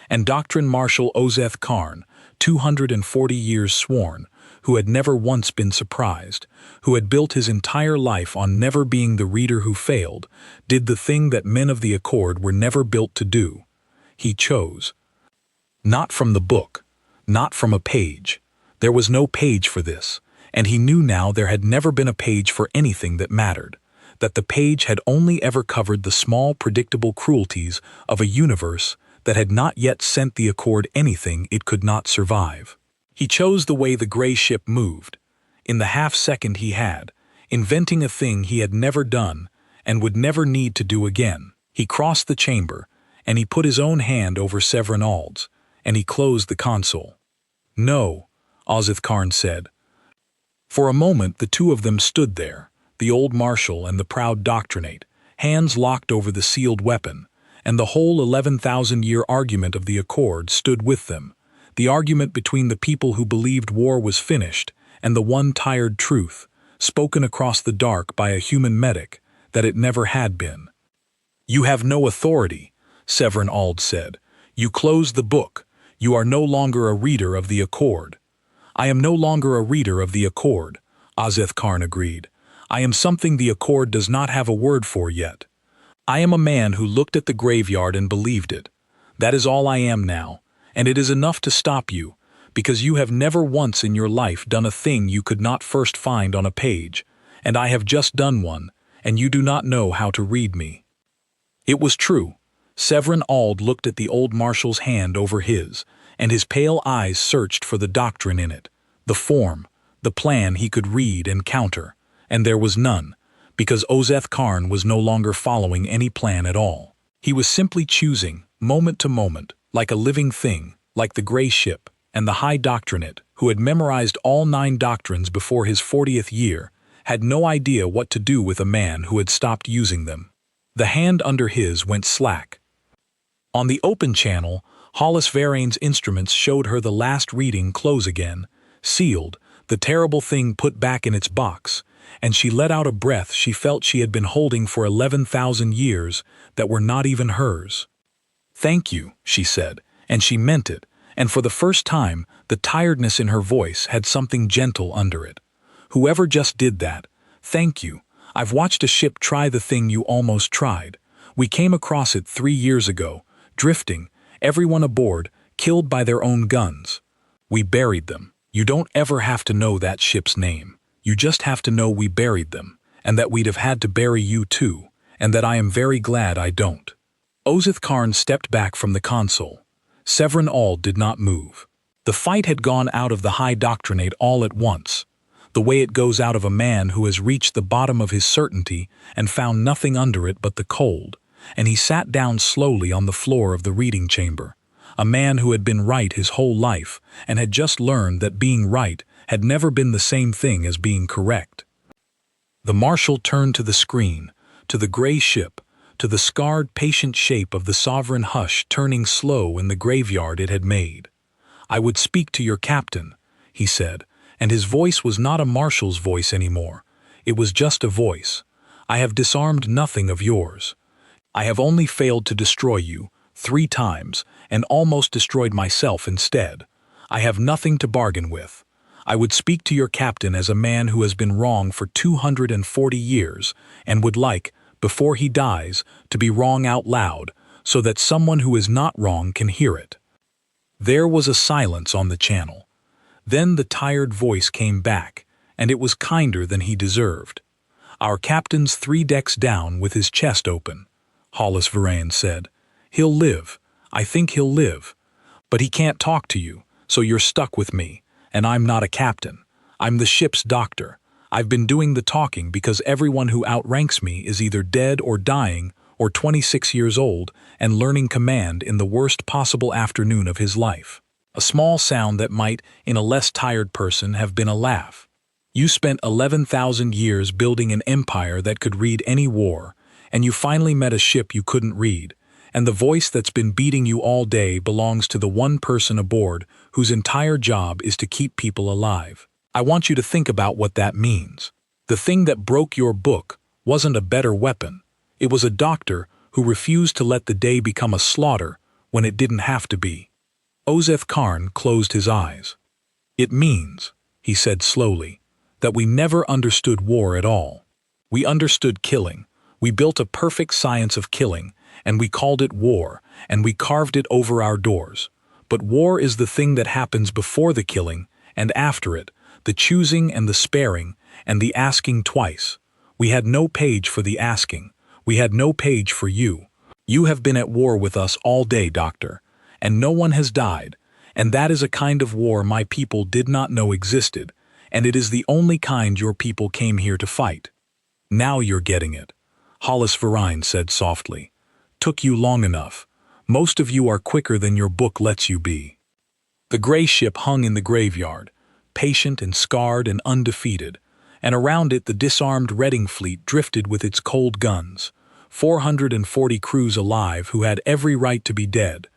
and Doctrine Marshal Ozeth Karn, 240 years sworn, who had never once been surprised, who had built his entire life on never being the reader who failed, did the thing that men of the Accord were never built to do. He chose. Not from the book, not from a page. There was no page for this, and he knew now there had never been a page for anything that mattered, that the page had only ever covered the small, predictable cruelties of a universe that had not yet sent the Accord anything it could not survive. He chose the way the gray ship moved, in the half-second he had, inventing a thing he had never done and would never need to do again. He crossed the chamber, and he put his own hand over Severin Ald's, and he closed the console. "No," Ozeth Karn said. For a moment the two of them stood there, the old Marshal and the proud doctrinate, hands locked over the sealed weapon, and the whole 11,000-year argument of the Accord stood with them, the argument between the people who believed war was finished and the one tired truth, spoken across the dark by a human medic, that it never had been. "You have no authority," Severin Ald said. "You closed the book. You are no longer a reader of the Accord." "I am no longer a reader of the Accord," Ozeth Karn agreed. "I am something the Accord does not have a word for yet. I am a man who looked at the graveyard and believed it. That is all I am now, and it is enough to stop you, because you have never once in your life done a thing you could not first find on a page, and I have just done one, and you do not know how to read me." It was true. Severin Ald looked at the old Marshal's hand over his, and his pale eyes searched for the doctrine in it, the form, the plan he could read and counter, and there was none, because Ozeth Karn was no longer following any plan at all. He was simply choosing, moment to moment, like a living thing, like the gray ship, and the high doctrinate, who had memorized all 9 doctrines before his 40th year, had no idea what to do with a man who had stopped using them. The hand under his went slack. On the open channel, Hollis Varane's instruments showed her the last reading close again, sealed, the terrible thing put back in its box, and she let out a breath she felt she had been holding for 11,000 years that were not even hers. "Thank you," she said, and she meant it, and for the first time, the tiredness in her voice had something gentle under it. "Whoever just did that, thank you. I've watched a ship try the thing you almost tried. We came across it 3 years ago, drifting, everyone aboard, killed by their own guns. We buried them. You don't ever have to know that ship's name. You just have to know we buried them, and that we'd have had to bury you too, and that I am very glad I don't." Ozeth Karn stepped back from the console. Severin Auld did not move. The fight had gone out of the high doctrinate all at once, the way it goes out of a man who has reached the bottom of his certainty and found nothing under it but the cold, and he sat down slowly on the floor of the reading chamber, a man who had been right his whole life and had just learned that being right had never been the same thing as being correct. The marshal turned to the screen, to the gray ship, to the scarred, patient shape of the sovereign hush turning slow in the graveyard it had made. "I would speak to your captain," he said, and his voice was not a marshal's voice anymore. It was just a voice. "I have disarmed nothing of yours. I have only failed to destroy you 3 times and almost destroyed myself instead. I have nothing to bargain with. I would speak to your captain as a man who has been wrong for 240 years and would like, before he dies, to be wrong out loud so that someone who is not wrong can hear it." There was a silence on the channel. Then the tired voice came back, and it was kinder than he deserved. "Our captain's 3 decks down with his chest open," Hollis Varane said. "He'll live. I think he'll live. But he can't talk to you, so you're stuck with me, and I'm not a captain. I'm the ship's doctor. I've been doing the talking because everyone who outranks me is either dead or dying or 26 years old and learning command in the worst possible afternoon of his life." A small sound that might, in a less tired person, have been a laugh. "You spent 11,000 years building an empire that could read any war, and you finally met a ship you couldn't read, and the voice that's been beating you all day belongs to the one person aboard whose entire job is to keep people alive. I want you to think about what that means. The thing that broke your book wasn't a better weapon. It was a doctor who refused to let the day become a slaughter when it didn't have to be." Ozeth Karn closed his eyes. "It means," he said slowly, "that we never understood war at all. We understood killing. We built a perfect science of killing, and we called it war, and we carved it over our doors. But war is the thing that happens before the killing and after it, the choosing and the sparing, and the asking twice. We had no page for the asking. We had no page for you. You have been at war with us all day, Doctor, and no one has died, and that is a kind of war my people did not know existed, and it is the only kind your people came here to fight. Now you're getting it," Hollis Varane said softly. "Took you long enough. Most of you are quicker than your book lets you be." The gray ship hung in the graveyard, patient and scarred and undefeated, and around it the disarmed Reading fleet drifted with its cold guns, 440 crews alive who had every right to be dead,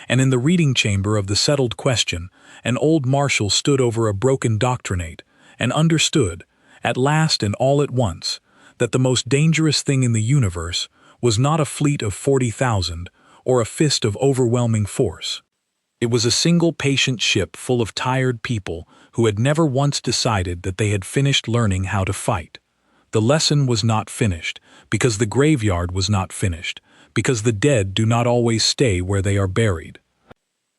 and in the reading chamber of the settled question, an old marshal stood over a broken doctrinate and understood, at last and all at once, that the most dangerous thing in the universe was not a fleet of 40,000 or a fist of overwhelming force. It was a single patient ship full of tired people who had never once decided that they had finished learning how to fight. The lesson was not finished, because the graveyard was not finished, because the dead do not always stay where they are buried.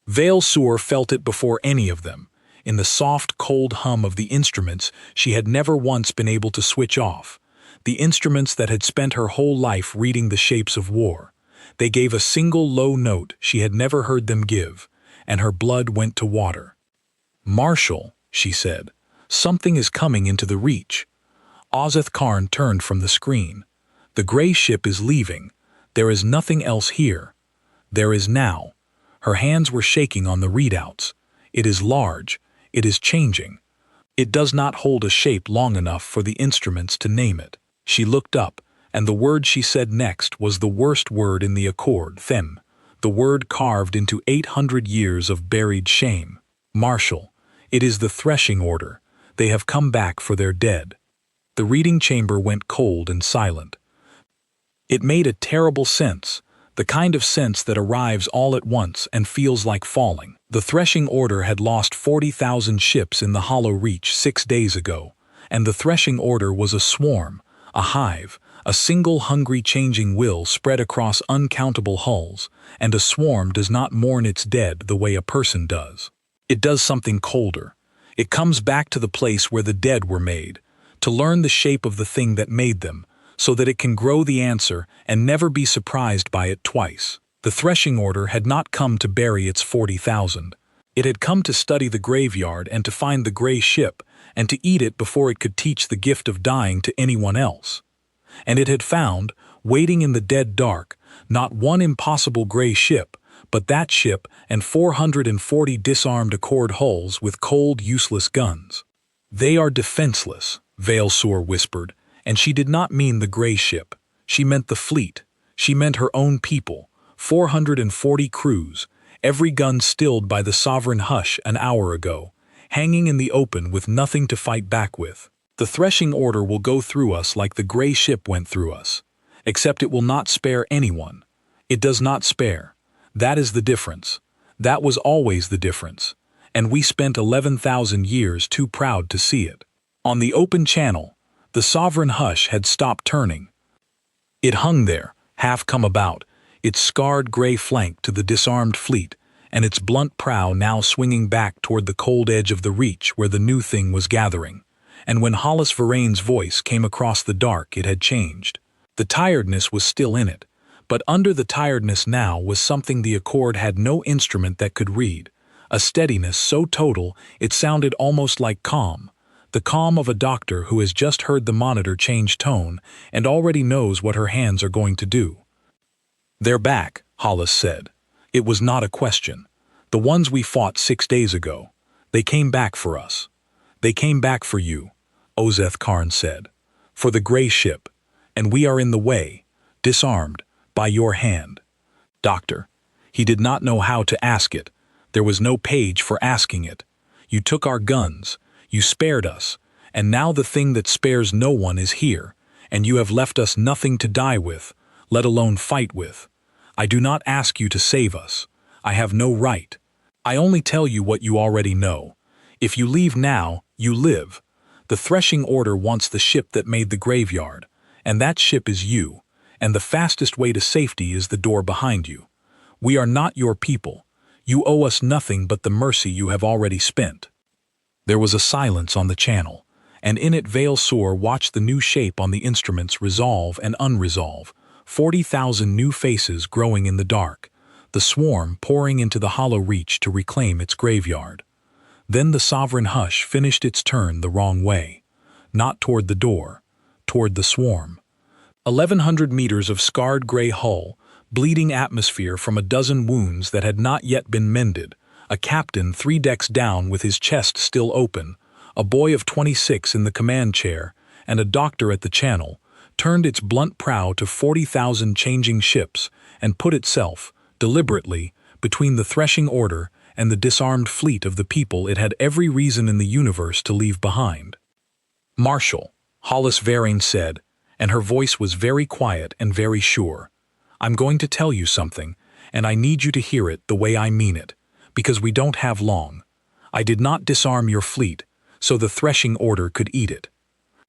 Vale Sur felt it before any of them, in the soft, cold hum of the instruments she had never once been able to switch off, the instruments that had spent her whole life reading the shapes of war. They gave a single low note she had never heard them give, and her blood went to water. "Marshal," she said, "something is coming into the Reach." Ozeth Karn turned from the screen. "The gray ship is leaving. There is nothing else here. There is now. Her hands were shaking on the readouts. It is large. It is changing. It does not hold a shape long enough for the instruments to name it. She looked up, and the word she said next was the worst word in the accord, them. The word carved into 800 years of buried shame. Marshal. It is the threshing order. They have come back for their dead. The reading chamber went cold and silent. It made a terrible sense, the kind of sense that arrives all at once and feels like falling. The threshing order had lost 40,000 ships in the Hollow Reach 6 days ago, and the threshing order was a swarm, a hive, a single hungry changing will spread across uncountable hulls, and a swarm does not mourn its dead the way a person does. It does something colder. It comes back to the place where the dead were made, to learn the shape of the thing that made them, so that it can grow the answer and never be surprised by it twice. The threshing order had not come to bury its 40,000. It had come to study the graveyard and to find the gray ship, and to eat it before it could teach the gift of dying to anyone else. And it had found, waiting in the dead dark, not one impossible gray ship, but that ship and 440 disarmed Accord hulls with cold, useless guns. They are defenseless, Veilsur whispered, and she did not mean the gray ship. She meant the fleet. She meant her own people, 440 crews, every gun stilled by the sovereign hush an hour ago, hanging in the open with nothing to fight back with. The threshing order will go through us like the gray ship went through us, except it will not spare anyone. It does not spare. That is the difference. That was always the difference. And we spent 11,000 years too proud to see it. On the open channel, the sovereign hush had stopped turning. It hung there, half come about, its scarred gray flank to the disarmed fleet, and its blunt prow now swinging back toward the cold edge of the reach where the new thing was gathering. And when Hollis Varane's voice came across the dark, it had changed. The tiredness was still in it, but under the tiredness now was something the Accord had no instrument that could read, a steadiness so total it sounded almost like calm, the calm of a doctor who has just heard the monitor change tone and already knows what her hands are going to do. "They're back," Hollis said. It was not a question. "The ones we fought 6 days ago. They came back for us. They came back for you," Ozeth Karn said. "For the gray ship. And we are in the way, disarmed, by your hand." "Doctor." He did not know how to ask it. There was no page for asking it. "You took our guns. You spared us. And now the thing that spares no one is here, and you have left us nothing to die with, let alone fight with. I do not ask you to save us. I have no right. I only tell you what you already know. If you leave now, you live. The threshing order wants the ship that made the graveyard, and that ship is you, and the fastest way to safety is the door behind you. We are not your people. You owe us nothing but the mercy you have already spent." There was a silence on the channel, and in it Veilsur watched the new shape on the instruments resolve and unresolve, 40,000 new faces growing in the dark, the swarm pouring into the hollow reach to reclaim its graveyard. Then the sovereign hush finished its turn the wrong way, not toward the door, toward the swarm. 1,100 meters of scarred gray hull, bleeding atmosphere from a dozen wounds that had not yet been mended, a captain 3 decks down with his chest still open, a boy of 26 in the command chair, and a doctor at the channel, turned its blunt prow to 40,000 changing ships and put itself, deliberately, between the threshing order and the disarmed fleet of the people it had every reason in the universe to leave behind. "Marshal," Hollis Varane said, and her voice was very quiet and very sure. "I'm going to tell you something, and I need you to hear it the way I mean it, because we don't have long. I did not disarm your fleet, so the threshing order could eat it.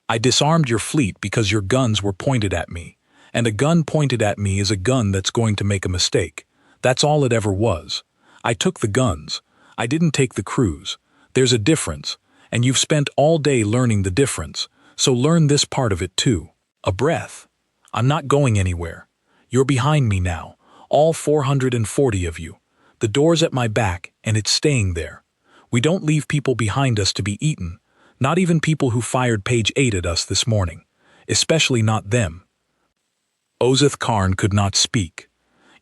I disarmed your fleet because your guns were pointed at me, and a gun pointed at me is a gun that's going to make a mistake. That's all it ever was. I took the guns. I didn't take the crews. There's a difference, and you've spent all day learning the difference, so learn this part of it too. A breath. I'm not going anywhere. You're behind me now, all 440 of you. The door's at my back, and it's staying there. We don't leave people behind us to be eaten, not even people who fired page 8 at us this morning, especially not them." Ozeth Karn could not speak.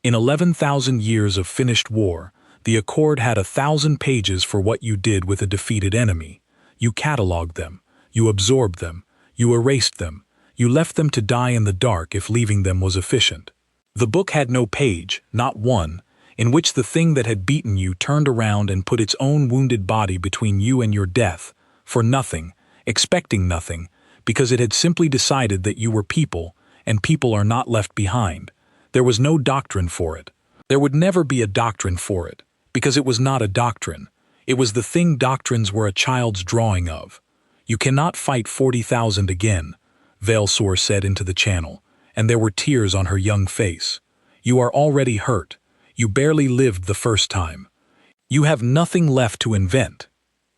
In 11,000 years of finished war, the Accord had 1,000 pages for what you did with a defeated enemy. You catalogued them, you absorbed them, you erased them, you left them to die in the dark if leaving them was efficient. The book had no page, not one, in which the thing that had beaten you turned around and put its own wounded body between you and your death, for nothing, expecting nothing, because it had simply decided that you were people, and people are not left behind. There was no doctrine for it. There would never be a doctrine for it, because it was not a doctrine. It was the thing doctrines were a child's drawing of. You cannot fight 40,000 again, Veilsor said into the channel, and there were tears on her young face. You are already hurt. You barely lived the first time. You have nothing left to invent.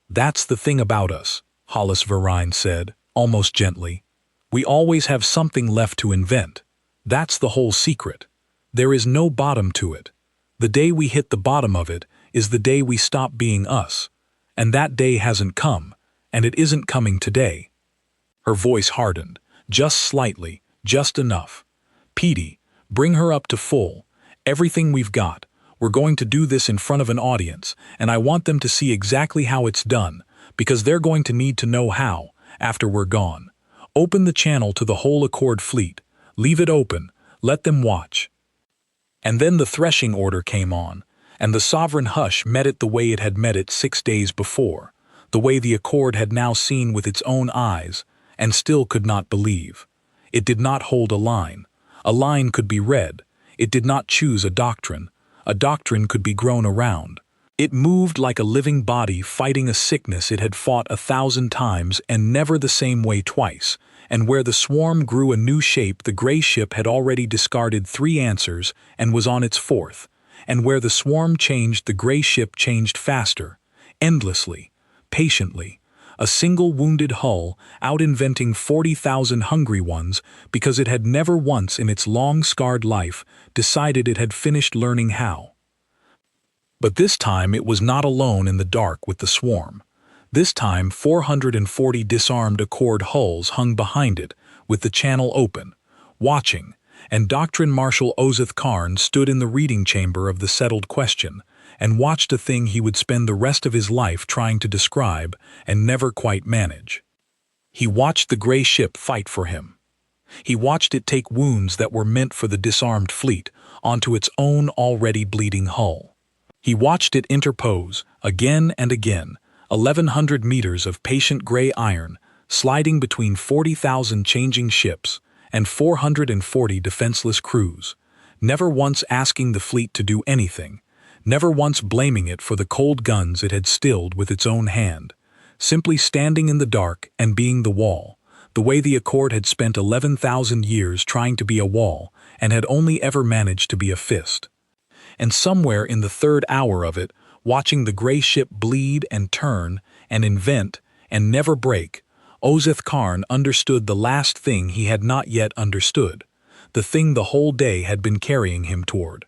That's the thing about us, Hollis Verine said, almost gently. We always have something left to invent. That's the whole secret. There is no bottom to it. The day we hit the bottom of it is the day we stop being us. And that day hasn't come, and it isn't coming today. Her voice hardened, just slightly, just enough. Petey, bring her up to full. Everything we've got. We're going to do this in front of an audience, and I want them to see exactly how it's done, because they're going to need to know how, after we're gone. Open the channel to the whole Accord fleet. Leave it open. Let them watch. And then the threshing order came on, and the sovereign hush met it the way it had met it 6 days before, the way the Accord had now seen with its own eyes, and still could not believe. It did not hold a line. A line could be read. It did not choose a doctrine. A doctrine could be grown around. It moved like a living body fighting a sickness it had fought 1,000 times and never the same way twice, and where the swarm grew a new shape the gray ship had already discarded 3 answers and was on its 4th, and where the swarm changed the gray ship changed faster, endlessly, patiently, a single wounded hull out-inventing 40,000 hungry ones because it had never once in its long-scarred life decided it had finished learning how. But this time it was not alone in the dark with the swarm. This time 440 disarmed Accord hulls hung behind it, with the channel open, watching, and Doctrine Marshal Ozeth Karn stood in the reading chamber of the settled question, and watched a thing he would spend the rest of his life trying to describe and never quite manage. He watched the gray ship fight for him. He watched it take wounds that were meant for the disarmed fleet onto its own already bleeding hull. He watched it interpose, again and again, 1,100 meters of patient gray iron, sliding between 40,000 changing ships and 440 defenseless crews, never once asking the fleet to do anything, never once blaming it for the cold guns it had stilled with its own hand, simply standing in the dark and being the wall, the way the Accord had spent 11,000 years trying to be a wall and had only ever managed to be a fist. And somewhere in the 3rd hour of it, watching the gray ship bleed and turn and invent and never break, Ozeth Karn understood the last thing he had not yet understood, the thing the whole day had been carrying him toward.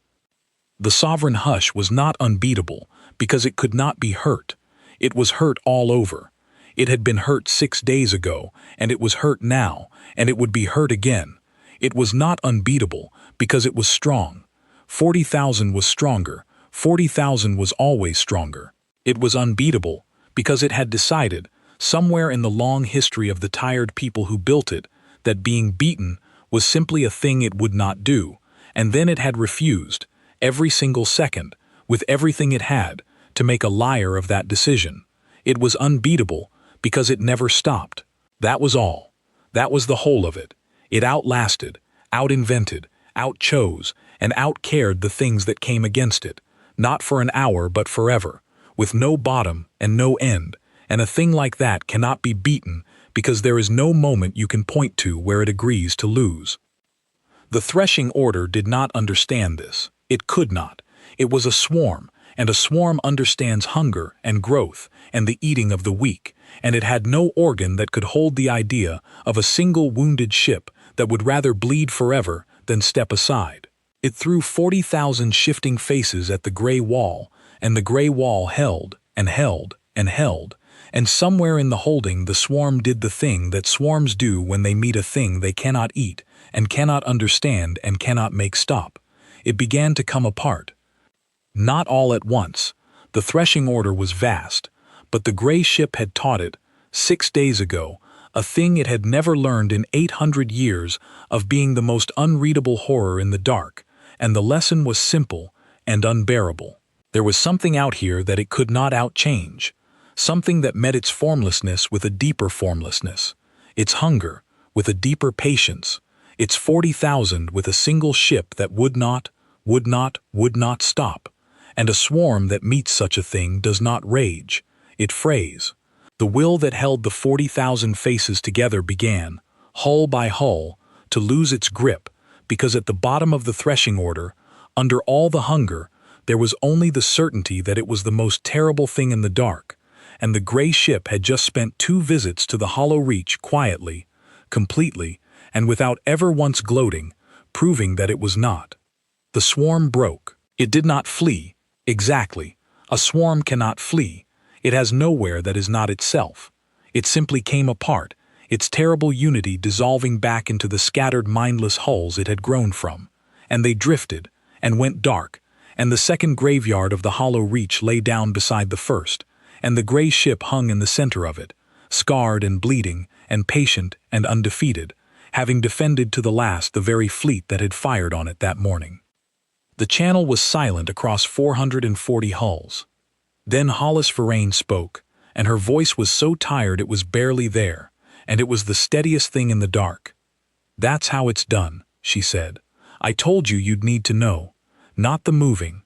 The sovereign hush was not unbeatable because it could not be hurt. It was hurt all over. It had been hurt 6 days ago, and it was hurt now, and it would be hurt again. It was not unbeatable because it was strong. 40,000 was stronger. 40,000 was always stronger. It was unbeatable because it had decided, somewhere in the long history of the tired people who built it, that being beaten was simply a thing it would not do, and then it had refused, every single second, with everything it had, to make a liar of that decision. It was unbeatable because it never stopped. That was all. That was the whole of it. It outlasted, out-invented, out-chose, and out-cared the things that came against it, not for an hour but forever, with no bottom and no end, and a thing like that cannot be beaten because there is no moment you can point to where it agrees to lose. The threshing order did not understand this. It could not. It was a swarm, and a swarm understands hunger and growth and the eating of the weak, and it had no organ that could hold the idea of a single wounded ship that would rather bleed forever than step aside. It threw 40,000 shifting faces at the gray wall, and the gray wall held and held and held, And somewhere in the holding the swarm did the thing that swarms do when they meet a thing they cannot eat, and cannot understand and cannot make stop. It began to come apart. Not all at once. The threshing order was vast, but the gray ship had taught it, 6 days ago, a thing it had never learned in 800 years of being the most unreadable horror in the dark, and the lesson was simple and unbearable. There was something out here that it could not outchange, something that met its formlessness with a deeper formlessness, its hunger with a deeper patience, its 40,000 with a single ship that would not stop, and a swarm that meets such a thing does not rage, it frays. The will that held the 40,000 faces together began, hull by hull, to lose its grip, because at the bottom of the threshing order, under all the hunger, there was only the certainty that it was the most terrible thing in the dark, and the gray ship had just spent 2 visits to the hollow reach quietly, completely, and without ever once gloating, proving that it was not. The swarm broke. It did not flee. Exactly. A swarm cannot flee. It has nowhere that is not itself. It simply came apart, its terrible unity dissolving back into the scattered mindless hulls it had grown from. And they drifted, and went dark, and the second graveyard of the hollow reach lay down beside the first, and the gray ship hung in the center of it, scarred and bleeding, and patient and undefeated, having defended to the last the very fleet that had fired on it that morning. The channel was silent across 440 hulls. Then Hollis Verrain spoke, and her voice was so tired it was barely there, and it was the steadiest thing in the dark. "That's how it's done," she said. "I told you you'd need to know. Not the moving.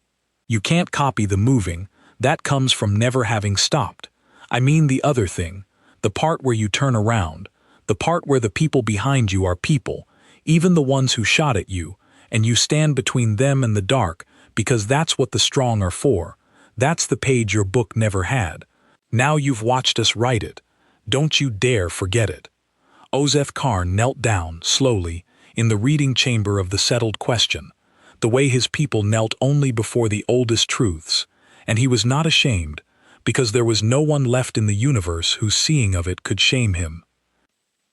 You can't copy the moving, that comes from never having stopped. I mean the other thing, the part where you turn around, the part where the people behind you are people, even the ones who shot at you, and you stand between them and the dark, because that's what the strong are for. That's the page your book never had. Now you've watched us write it. Don't you dare forget it." Ozeth Karn knelt down, slowly, in the reading chamber of the settled question, the way his people knelt only before the oldest truths, and he was not ashamed, because there was no one left in the universe whose seeing of it could shame him.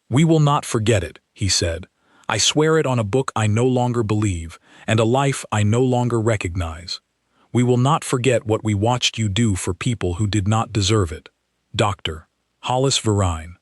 "We will not forget it," he said. "I swear it on a book I no longer believe, and a life I no longer recognize. We will not forget what we watched you do for people who did not deserve it. Dr. Hollis Verrain.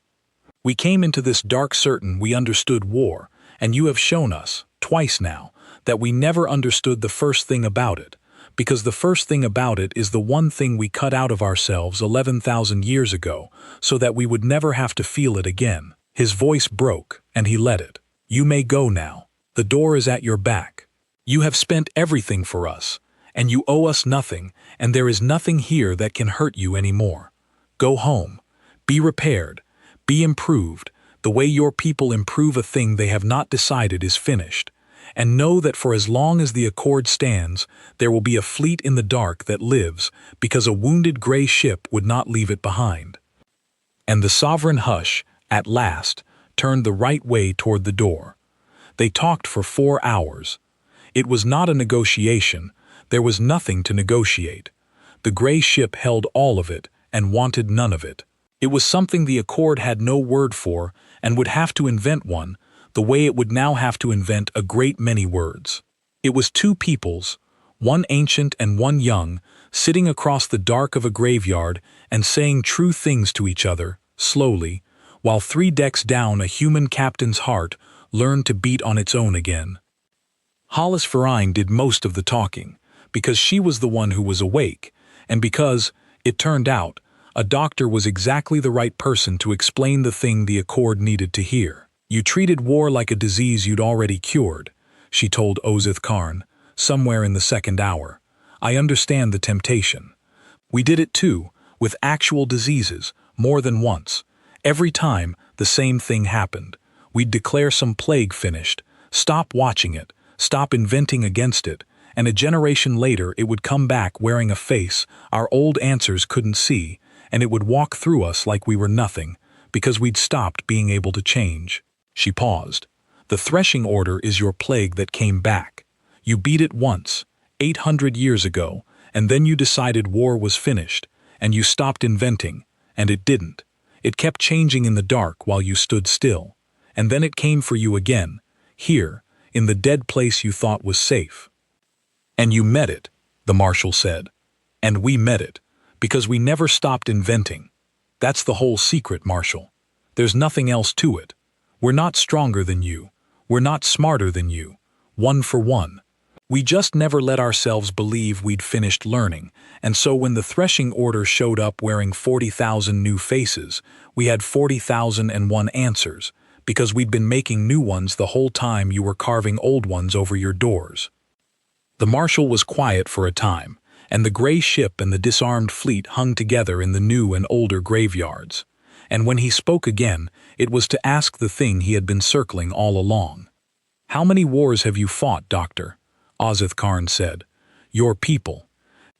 We came into this dark certain we understood war, and you have shown us, twice now, that we never understood the first thing about it, because the first thing about it is the one thing we cut out of ourselves 11,000 years ago, so that we would never have to feel it again." His voice broke, and he let it. "You may go now. The door is at your back. You have spent everything for us, and you owe us nothing, and there is nothing here that can hurt you anymore. Go home. Be repaired. Be improved. The way your people improve a thing they have not decided is finished. And know that for as long as the Accord stands, there will be a fleet in the dark that lives, because a wounded gray ship would not leave it behind." And the sovereign hush, at last, turned the right way toward the door. They talked for 4 hours. It was not a negotiation. There was nothing to negotiate. The gray ship held all of it and wanted none of it. It was something the Accord had no word for and would have to invent one, the way it would now have to invent a great many words. It was 2 peoples, one ancient and one young, sitting across the dark of a graveyard and saying true things to each other, slowly, while 3 decks down a human captain's heart learned to beat on its own again. Hollis Verrain did most of the talking, because she was the one who was awake, and because, it turned out, a doctor was exactly the right person to explain the thing the Accord needed to hear. "You treated war like a disease you'd already cured," she told Ozeth Karn, somewhere in the 2nd hour. "I understand the temptation. We did it too, with actual diseases, more than once. Every time, the same thing happened. We'd declare some plague finished, stop watching it, stop inventing against it, and a generation later it would come back wearing a face our old answers couldn't see, and it would walk through us like we were nothing, because we'd stopped being able to change." She paused. "The threshing order is your plague that came back. You beat it once, 800 years ago, and then you decided war was finished, and you stopped inventing, And it didn't. It kept changing in the dark while you stood still. And then it came for you again, here, in the dead place you thought was safe. And you met it, the Marshal said. And we met it, because we never stopped inventing. That's the whole secret, Marshal. There's nothing else to it. We're not stronger than you. We're not smarter than you. One for one. We just never let ourselves believe we'd finished learning, and so when the threshing order showed up wearing 40,000 new faces, we had 40,001 answers, because we'd been making new ones the whole time you were carving old ones over your doors. The Marshal was quiet for a time, and the gray ship and the disarmed fleet hung together in the new and older graveyards. And when he spoke again, it was to ask the thing he had been circling all along. "How many wars have you fought, Doctor?" Ozith Karn said. "Your people.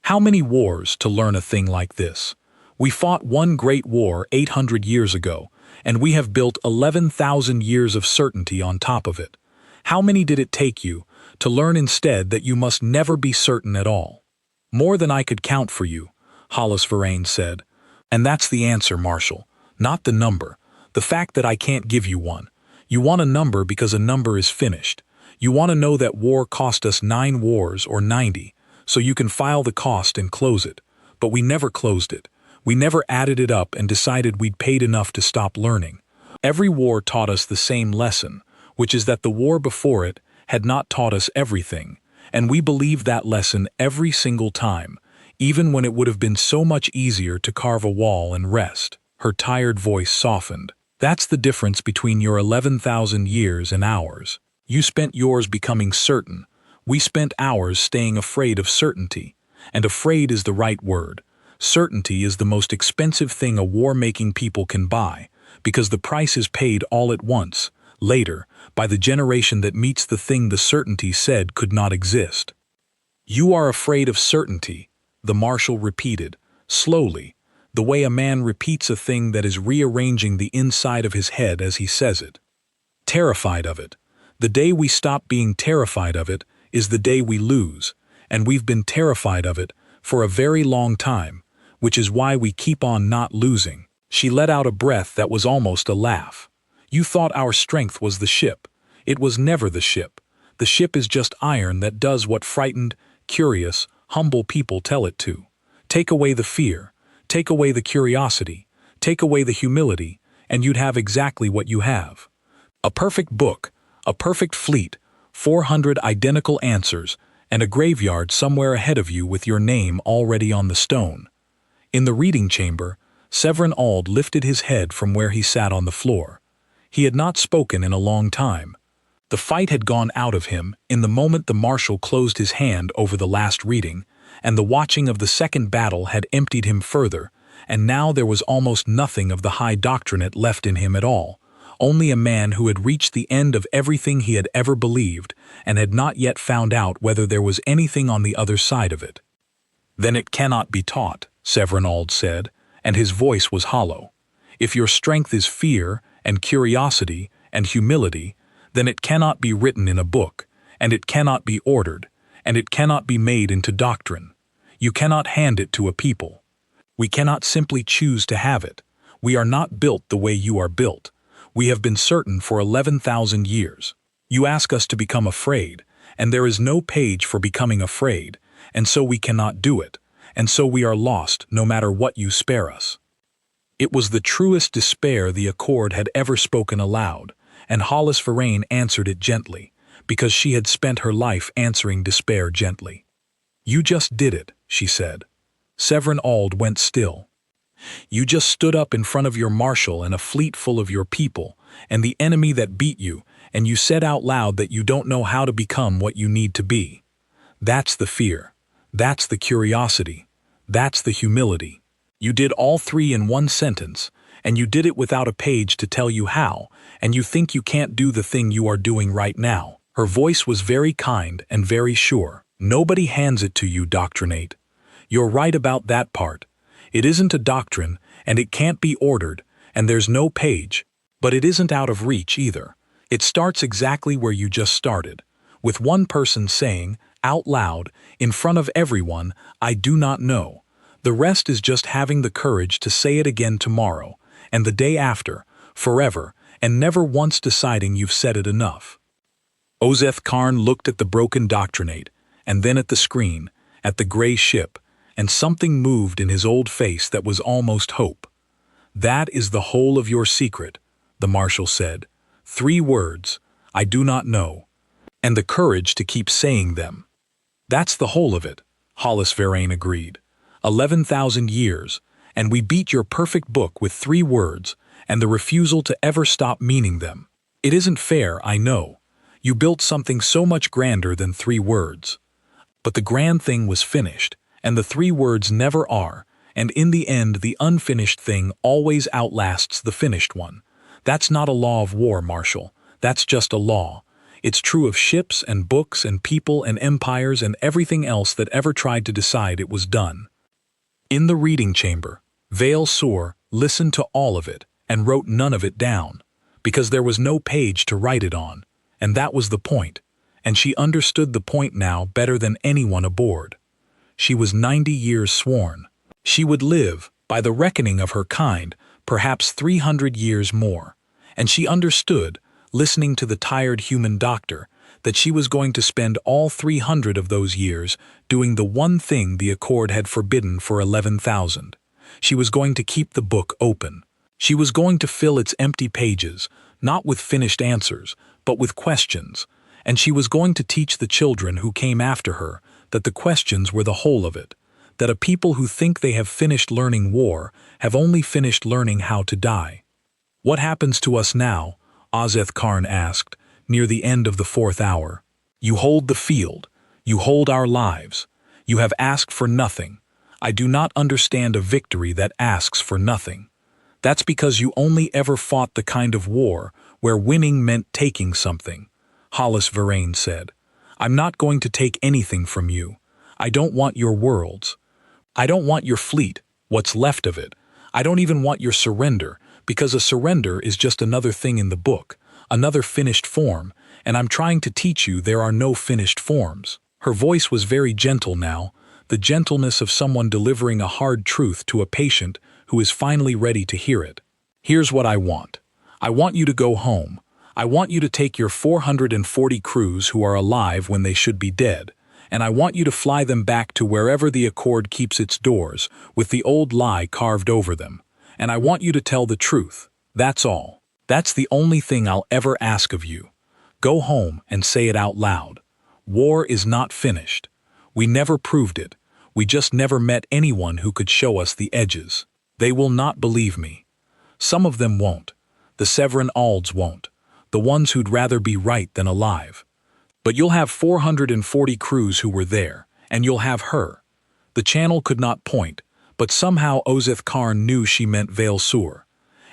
How many wars to learn a thing like this? We fought one great war 800 years ago, and we have built 11,000 years of certainty on top of it. How many did it take you to learn instead that you must never be certain at all?" "More than I could count for you," Hollis Varane said. "And that's the answer, Marshal. Not the number. The fact that I can't give you one. You want a number because a number is finished. You want to know that war cost us 9 wars or 90, so you can file the cost and close it. But we never closed it. We never added it up and decided we'd paid enough to stop learning. Every war taught us the same lesson, which is that the war before it had not taught us everything, and we believed that lesson every single time, even when it would have been so much easier to carve a wall and rest." Her tired voice softened. "That's the difference between your 11,000 years and ours. You spent yours becoming certain. We spent ours staying afraid of certainty. And afraid is the right word. Certainty is the most expensive thing a war-making people can buy, because the price is paid all at once, later, by the generation that meets the thing the certainty said could not exist." "You are afraid of certainty," the Marshal repeated, slowly, the way a man repeats a thing that is rearranging the inside of his head as he says it. "Terrified of it. The day we stop being terrified of it is the day we lose, and we've been terrified of it for a very long time, which is why we keep on not losing." She let out a breath that was almost a laugh. "You thought our strength was the ship. It was never the ship. The ship is just iron that does what frightened, curious, humble people tell it to. Take away the fear, take away the curiosity, take away the humility, and you'd have exactly what you have. A perfect book, a perfect fleet, 400 identical answers, and a graveyard somewhere ahead of you with your name already on the stone." In the reading chamber, Severin Auld lifted his head from where he sat on the floor. He had not spoken in a long time. The fight had gone out of him in the moment the Marshal closed his hand over the last reading, and the watching of the second battle had emptied him further, and now there was almost nothing of the high doctrinate left in him at all. Only a man who had reached the end of everything he had ever believed and had not yet found out whether there was anything on the other side of it. "Then it cannot be taught," Severin Auld said, and his voice was hollow. "If your strength is fear and curiosity and humility, then it cannot be written in a book, and it cannot be ordered, and it cannot be made into doctrine. You cannot hand it to a people. We cannot simply choose to have it. We are not built the way you are built. We have been certain for 11,000 years. You ask us to become afraid, and there is no page for becoming afraid, and so we cannot do it, and so we are lost no matter what you spare us." It was the truest despair the Accord had ever spoken aloud, and Hollis Varane answered it gently, because she had spent her life answering despair gently. "You just did it," she said. Severin Auld went still. "You just stood up in front of your Marshal and a fleet full of your people, and the enemy that beat you, and you said out loud that you don't know how to become what you need to be. That's the fear. That's the curiosity. That's the humility. You did all three in one sentence, and you did it without a page to tell you how, and you think you can't do the thing you are doing right now." Her voice was very kind and very sure. "Nobody hands it to you, Doctrinate. You're right about that part. It isn't a doctrine, and it can't be ordered, and there's no page, but it isn't out of reach either. It starts exactly where you just started, with one person saying, out loud, in front of everyone, 'I do not know.' The rest is just having the courage to say it again tomorrow, and the day after, forever, and never once deciding you've said it enough. Ozeth Karn looked at the broken doctrinate, and then at the screen, at the gray ship, and something moved in his old face that was almost hope. "That is the whole of your secret," the Marshal said. "3 words, I do not know, and the courage to keep saying them." "That's the whole of it," Hollis Verrain agreed. 11,000 years, and we beat your perfect book with 3 words, and the refusal to ever stop meaning them. It isn't fair, I know. You built something so much grander than 3 words. But the grand thing was finished, and the 3 words never are, and in the end the unfinished thing always outlasts the finished one. That's not a law of war, Marshal. That's just a law. It's true of ships and books and people and empires and everything else that ever tried to decide it was done. In the reading chamber, Vale Sur listened to all of it and wrote none of it down, because there was no page to write it on, and that was the point, and she understood the point now better than anyone aboard. She was 90 years sworn. She would live, by the reckoning of her kind, perhaps 300 years more, and she understood, listening to the tired human doctor, that she was going to spend all 300 of those years doing the one thing the Accord had forbidden for 11,000. She was going to keep the book open. She was going to fill its empty pages, not with finished answers, but with questions, and she was going to teach the children who came after her that the questions were the whole of it, that a people who think they have finished learning war have only finished learning how to die. "What happens to us now?" Ozeth Karn asked, near the end of the 4th hour. "You hold the field. You hold our lives. You have asked for nothing. I do not understand a victory that asks for nothing. That's because you only ever fought the kind of war where winning meant taking something," Hollis Verrain said. "I'm not going to take anything from you. I don't want your worlds. I don't want your fleet, what's left of it. I don't even want your surrender, because a surrender is just another thing in the book, another finished form, and I'm trying to teach you there are no finished forms." Her voice was very gentle now, the gentleness of someone delivering a hard truth to a patient who is finally ready to hear it. "Here's what I want. I want you to go home. I want you to take your 440 crews who are alive when they should be dead, and I want you to fly them back to wherever the Accord keeps its doors, with the old lie carved over them. And I want you to tell the truth. That's all. That's the only thing I'll ever ask of you. Go home and say it out loud. War is not finished. We never proved it. We just never met anyone who could show us the edges. They will not believe me. Some of them won't. The Severin Alds won't. The ones who'd rather be right than alive. But you'll have 440 crews who were there, and you'll have her." The channel could not point, but somehow Ozeth Karn knew she meant Vale Sur.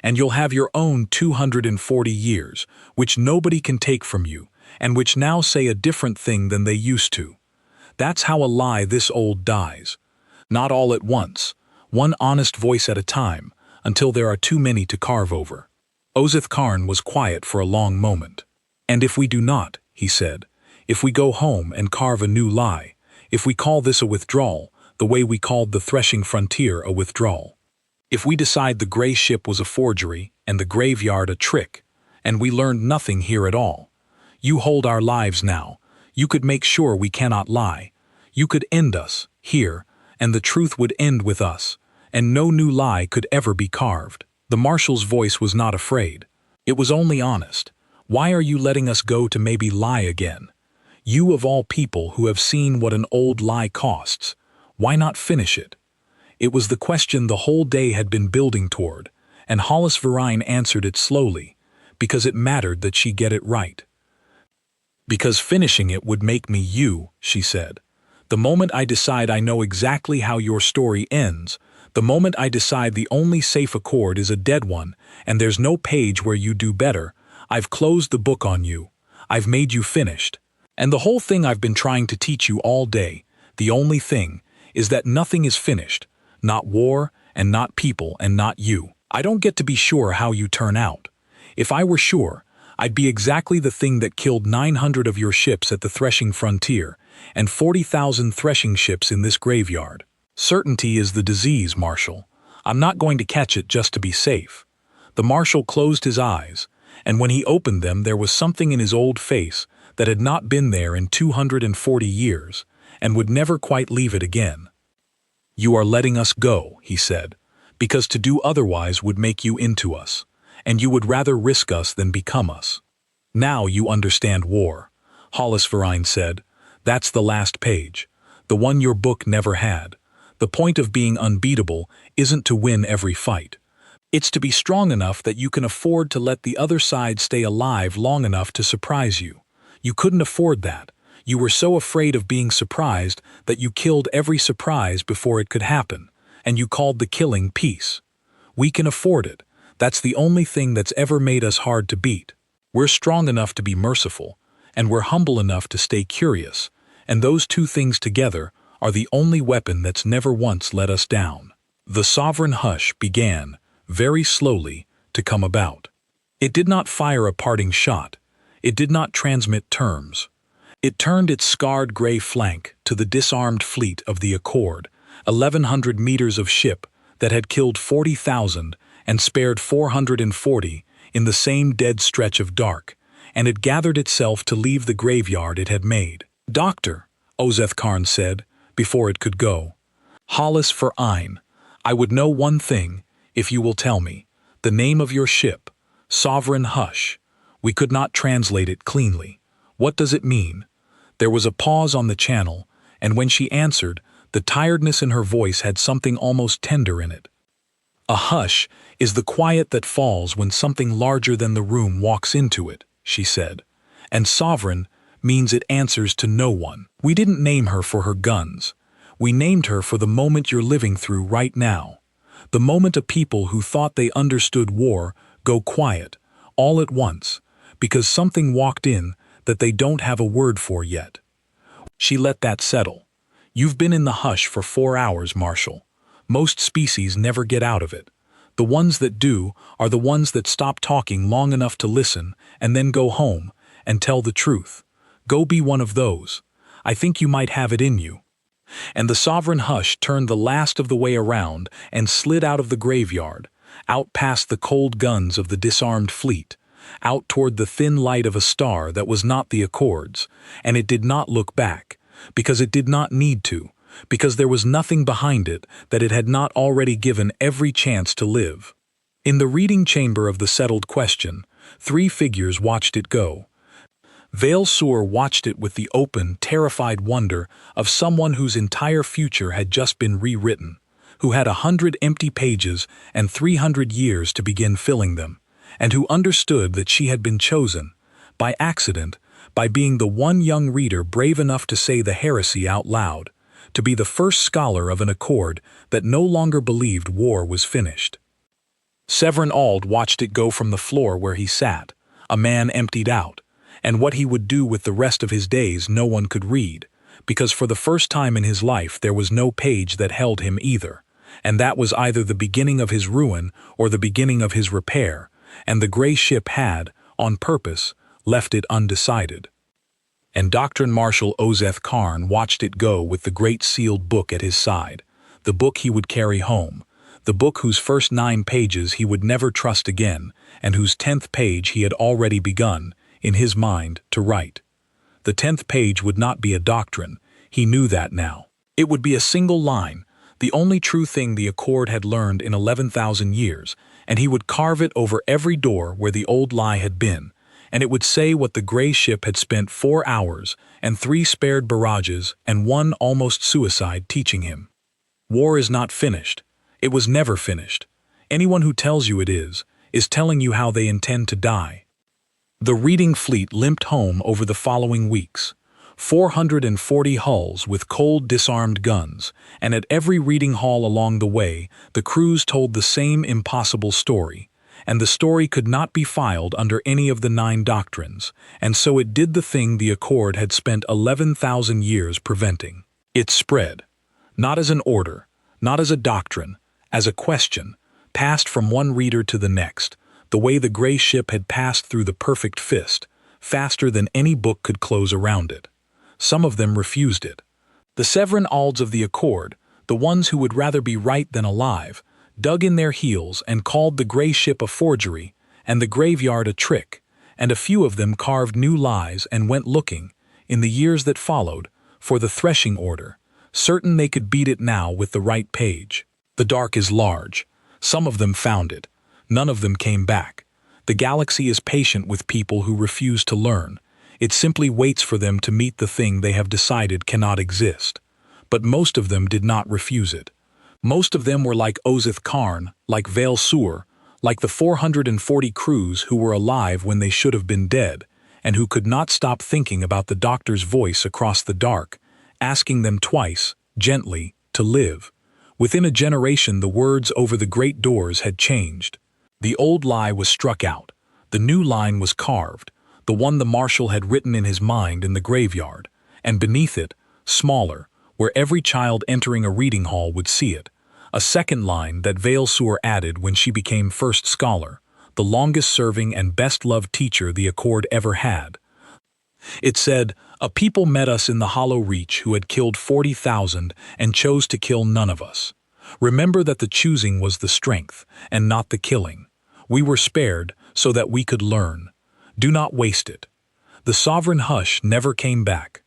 "And you'll have your own 240 years, which nobody can take from you, and which now say a different thing than they used to. That's how a lie this old dies. Not all at once, one honest voice at a time, until there are too many to carve over." Ozeth Karn was quiet for a long moment. "And if we do not," he said, "if we go home and carve a new lie, if we call this a withdrawal, the way we called the threshing frontier a withdrawal, if we decide the gray ship was a forgery and the graveyard a trick, and we learned nothing here at all, you hold our lives now, you could make sure we cannot lie, you could end us, here, and the truth would end with us, and no new lie could ever be carved." The Marshal's voice was not afraid. It was only honest. "Why are you letting us go to maybe lie again? You of all people who have seen what an old lie costs, why not finish it?" It was the question the whole day had been building toward, and Hollis Verrain answered it slowly, because it mattered that she get it right. "Because finishing it would make me you," she said. "The moment I decide I know exactly how your story ends, the moment I decide the only safe Accord is a dead one, and there's no page where you do better, I've closed the book on you. I've made you finished. And the whole thing I've been trying to teach you all day, the only thing, is that nothing is finished, not war, and not people, and not you. I don't get to be sure how you turn out. If I were sure, I'd be exactly the thing that killed 900 of your ships at the threshing frontier, and 40,000 threshing ships in this graveyard. Certainty is the disease, Marshal. I'm not going to catch it just to be safe. The Marshal closed his eyes, and when he opened them there was something in his old face that had not been there in 240 years, and would never quite leave it again. "You are letting us go," he said, "because to do otherwise would make you into us, and you would rather risk us than become us. Now you understand war," Hollis Verine said. "That's the last page, the one your book never had. The point of being unbeatable isn't to win every fight. It's to be strong enough that you can afford to let the other side stay alive long enough to surprise you. You couldn't afford that. You were so afraid of being surprised that you killed every surprise before it could happen, and you called the killing peace. We can afford it. That's the only thing that's ever made us hard to beat. We're strong enough to be merciful, and we're humble enough to stay curious, and those two things together are the only weapon that's never once let us down." The sovereign hush began, very slowly, to come about. It did not fire a parting shot. It did not transmit terms. It turned its scarred gray flank to the disarmed fleet of the Accord, 1,100 meters of ship that had killed 40,000 and spared 440 in the same dead stretch of dark, and it gathered itself to leave the graveyard it had made. "Doctor," Ozeth Karn said, before it could go. "Hollis Verine, I would know one thing, if you will tell me. The name of your ship, Sovereign Hush. We could not translate it cleanly. What does it mean?" There was a pause on the channel, and when she answered, the tiredness in her voice had something almost tender in it. "A hush is the quiet that falls when something larger than the room walks into it," she said. "And sovereign means it answers to no one. We didn't name her for her guns. We named her for the moment you're living through right now. The moment a people who thought they understood war go quiet, all at once, because something walked in that they don't have a word for yet." She let that settle. "You've been in the hush for 4 hours, Marshal. Most species never get out of it. The ones that do are the ones that stop talking long enough to listen and then go home and tell the truth. Go be one of those. I think you might have it in you." And the sovereign hush turned the last of the way around and slid out of the graveyard, out past the cold guns of the disarmed fleet, out toward the thin light of a star that was not the Accords, and it did not look back, because it did not need to, because there was nothing behind it that it had not already given every chance to live. In the reading chamber of the settled question, 3 figures watched it go. Vale Sur watched it with the open, terrified wonder of someone whose entire future had just been rewritten, who had 100 empty pages and 300 years to begin filling them, and who understood that she had been chosen, by accident, by being the one young reader brave enough to say the heresy out loud, to be the first scholar of an Accord that no longer believed war was finished. Severin Auld watched it go from the floor where he sat, a man emptied out, and what he would do with the rest of his days no one could read, because for the first time in his life there was no page that held him either, and that was either the beginning of his ruin or the beginning of his repair, and the gray ship had, on purpose, left it undecided. And Dr. Marshal Ozeth Karn watched it go with the great sealed book at his side, the book he would carry home, the book whose first 9 pages he would never trust again, and whose 10th page he had already begun, in his mind, to write. The 10th page would not be a doctrine, he knew that now. It would be a single line, the only true thing the Accord had learned in 11,000 years, and he would carve it over every door where the old lie had been, and it would say what the gray ship had spent 4 hours and 3 spared barrages and 1 almost suicide teaching him. War is not finished. It was never finished. Anyone who tells you it is telling you how they intend to die. The reading fleet limped home over the following weeks. 440 hulls with cold disarmed guns, and at every reading hall along the way, the crews told the same impossible story, and the story could not be filed under any of the 9 doctrines, and so it did the thing the Accord had spent 11,000 years preventing. It spread, not as an order, not as a doctrine, as a question, passed from one reader to the next, the way the gray ship had passed through the perfect fist, faster than any book could close around it. Some of them refused it. The Severin Aulds of the Accord, The ones who would rather be right than alive, dug in their heels and called the gray ship a forgery, and the graveyard a trick, and a few of them carved new lies and went looking, in the years that followed, for the threshing order, certain they could beat it now with the right page. The dark is large. Some of them found it. None of them came back. The galaxy is patient with people who refuse to learn. It simply waits for them to meet the thing they have decided cannot exist. But most of them did not refuse it. Most of them were like Ozith Karn, like Vale Sur, like the 440 crews who were alive when they should have been dead, and who could not stop thinking about the doctor's voice across the dark, asking them twice, gently, to live. Within a generation the words over the great doors had changed. The old lie was struck out. The new line was carved, the one the marshal had written in his mind in the graveyard, and beneath it, smaller, where every child entering a reading hall would see it, a second line that Vale Sur added when she became first scholar, the longest-serving and best-loved teacher the Accord ever had. It said, "A people met us in the Hollow Reach who had killed 40,000 and chose to kill none of us. Remember that the choosing was the strength, and not the killing. We were spared so that we could learn. Do not waste it." The sovereign hush never came back.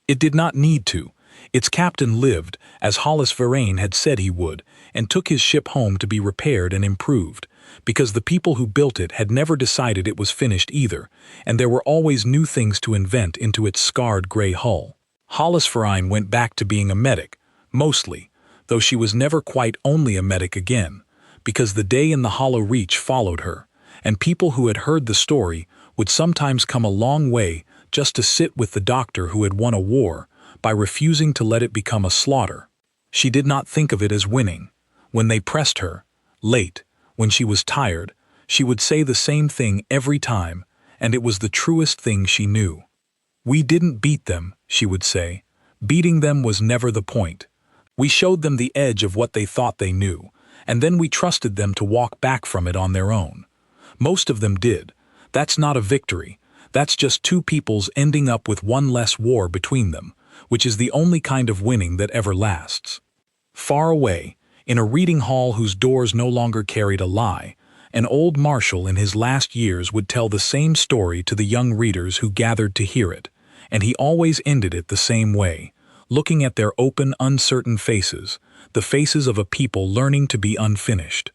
It did not need to. Its captain lived, as Hollis Verrain had said he would, and took his ship home to be repaired and improved, because the people who built it had never decided it was finished either, and there were always new things to invent into its scarred gray hull. Hollis Verrain went back to being a medic, mostly, though she was never quite only a medic again, because the day in the Hollow Reach followed her, and people who had heard the story would sometimes come a long way just to sit with the doctor who had won a war, by refusing to let it become a slaughter. She did not think of it as winning. When they pressed her, late, when she was tired, she would say the same thing every time, and it was the truest thing she knew. "We didn't beat them," she would say. "Beating them was never the point. We showed them the edge of what they thought they knew, and then we trusted them to walk back from it on their own. Most of them did. That's not a victory. That's just two peoples ending up with one less war between them, which is the only kind of winning that ever lasts." Far away, in a reading hall whose doors no longer carried a lie, an old marshal in his last years would tell the same story to the young readers who gathered to hear it, and he always ended it the same way, looking at their open, uncertain faces, the faces of a people learning to be unfinished.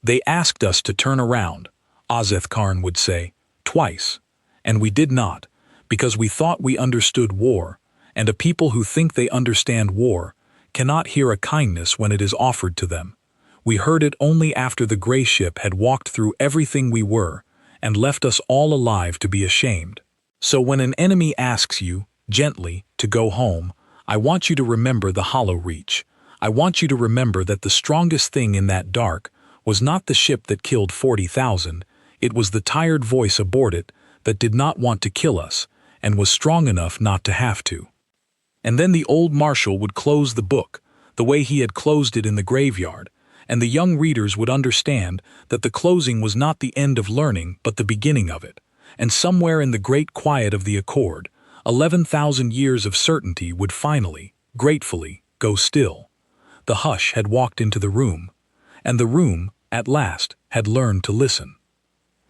"They asked us to turn around," Ozith Karn would say, "twice, and we did not, because we thought we understood war, and a people who think they understand war cannot hear a kindness when it is offered to them. We heard it only after the gray ship had walked through everything we were and left us all alive to be ashamed. So when an enemy asks you, gently, to go home, I want you to remember the Hollow Reach. I want you to remember that the strongest thing in that dark was not the ship that killed 40,000, it was the tired voice aboard it that did not want to kill us and was strong enough not to have to." And then the old marshal would close the book, the way he had closed it in the graveyard, and the young readers would understand that the closing was not the end of learning but the beginning of it, and somewhere in the great quiet of the Accord, 11,000 years of certainty would finally, gratefully, go still. The hush had walked into the room, and the room, at last, had learned to listen.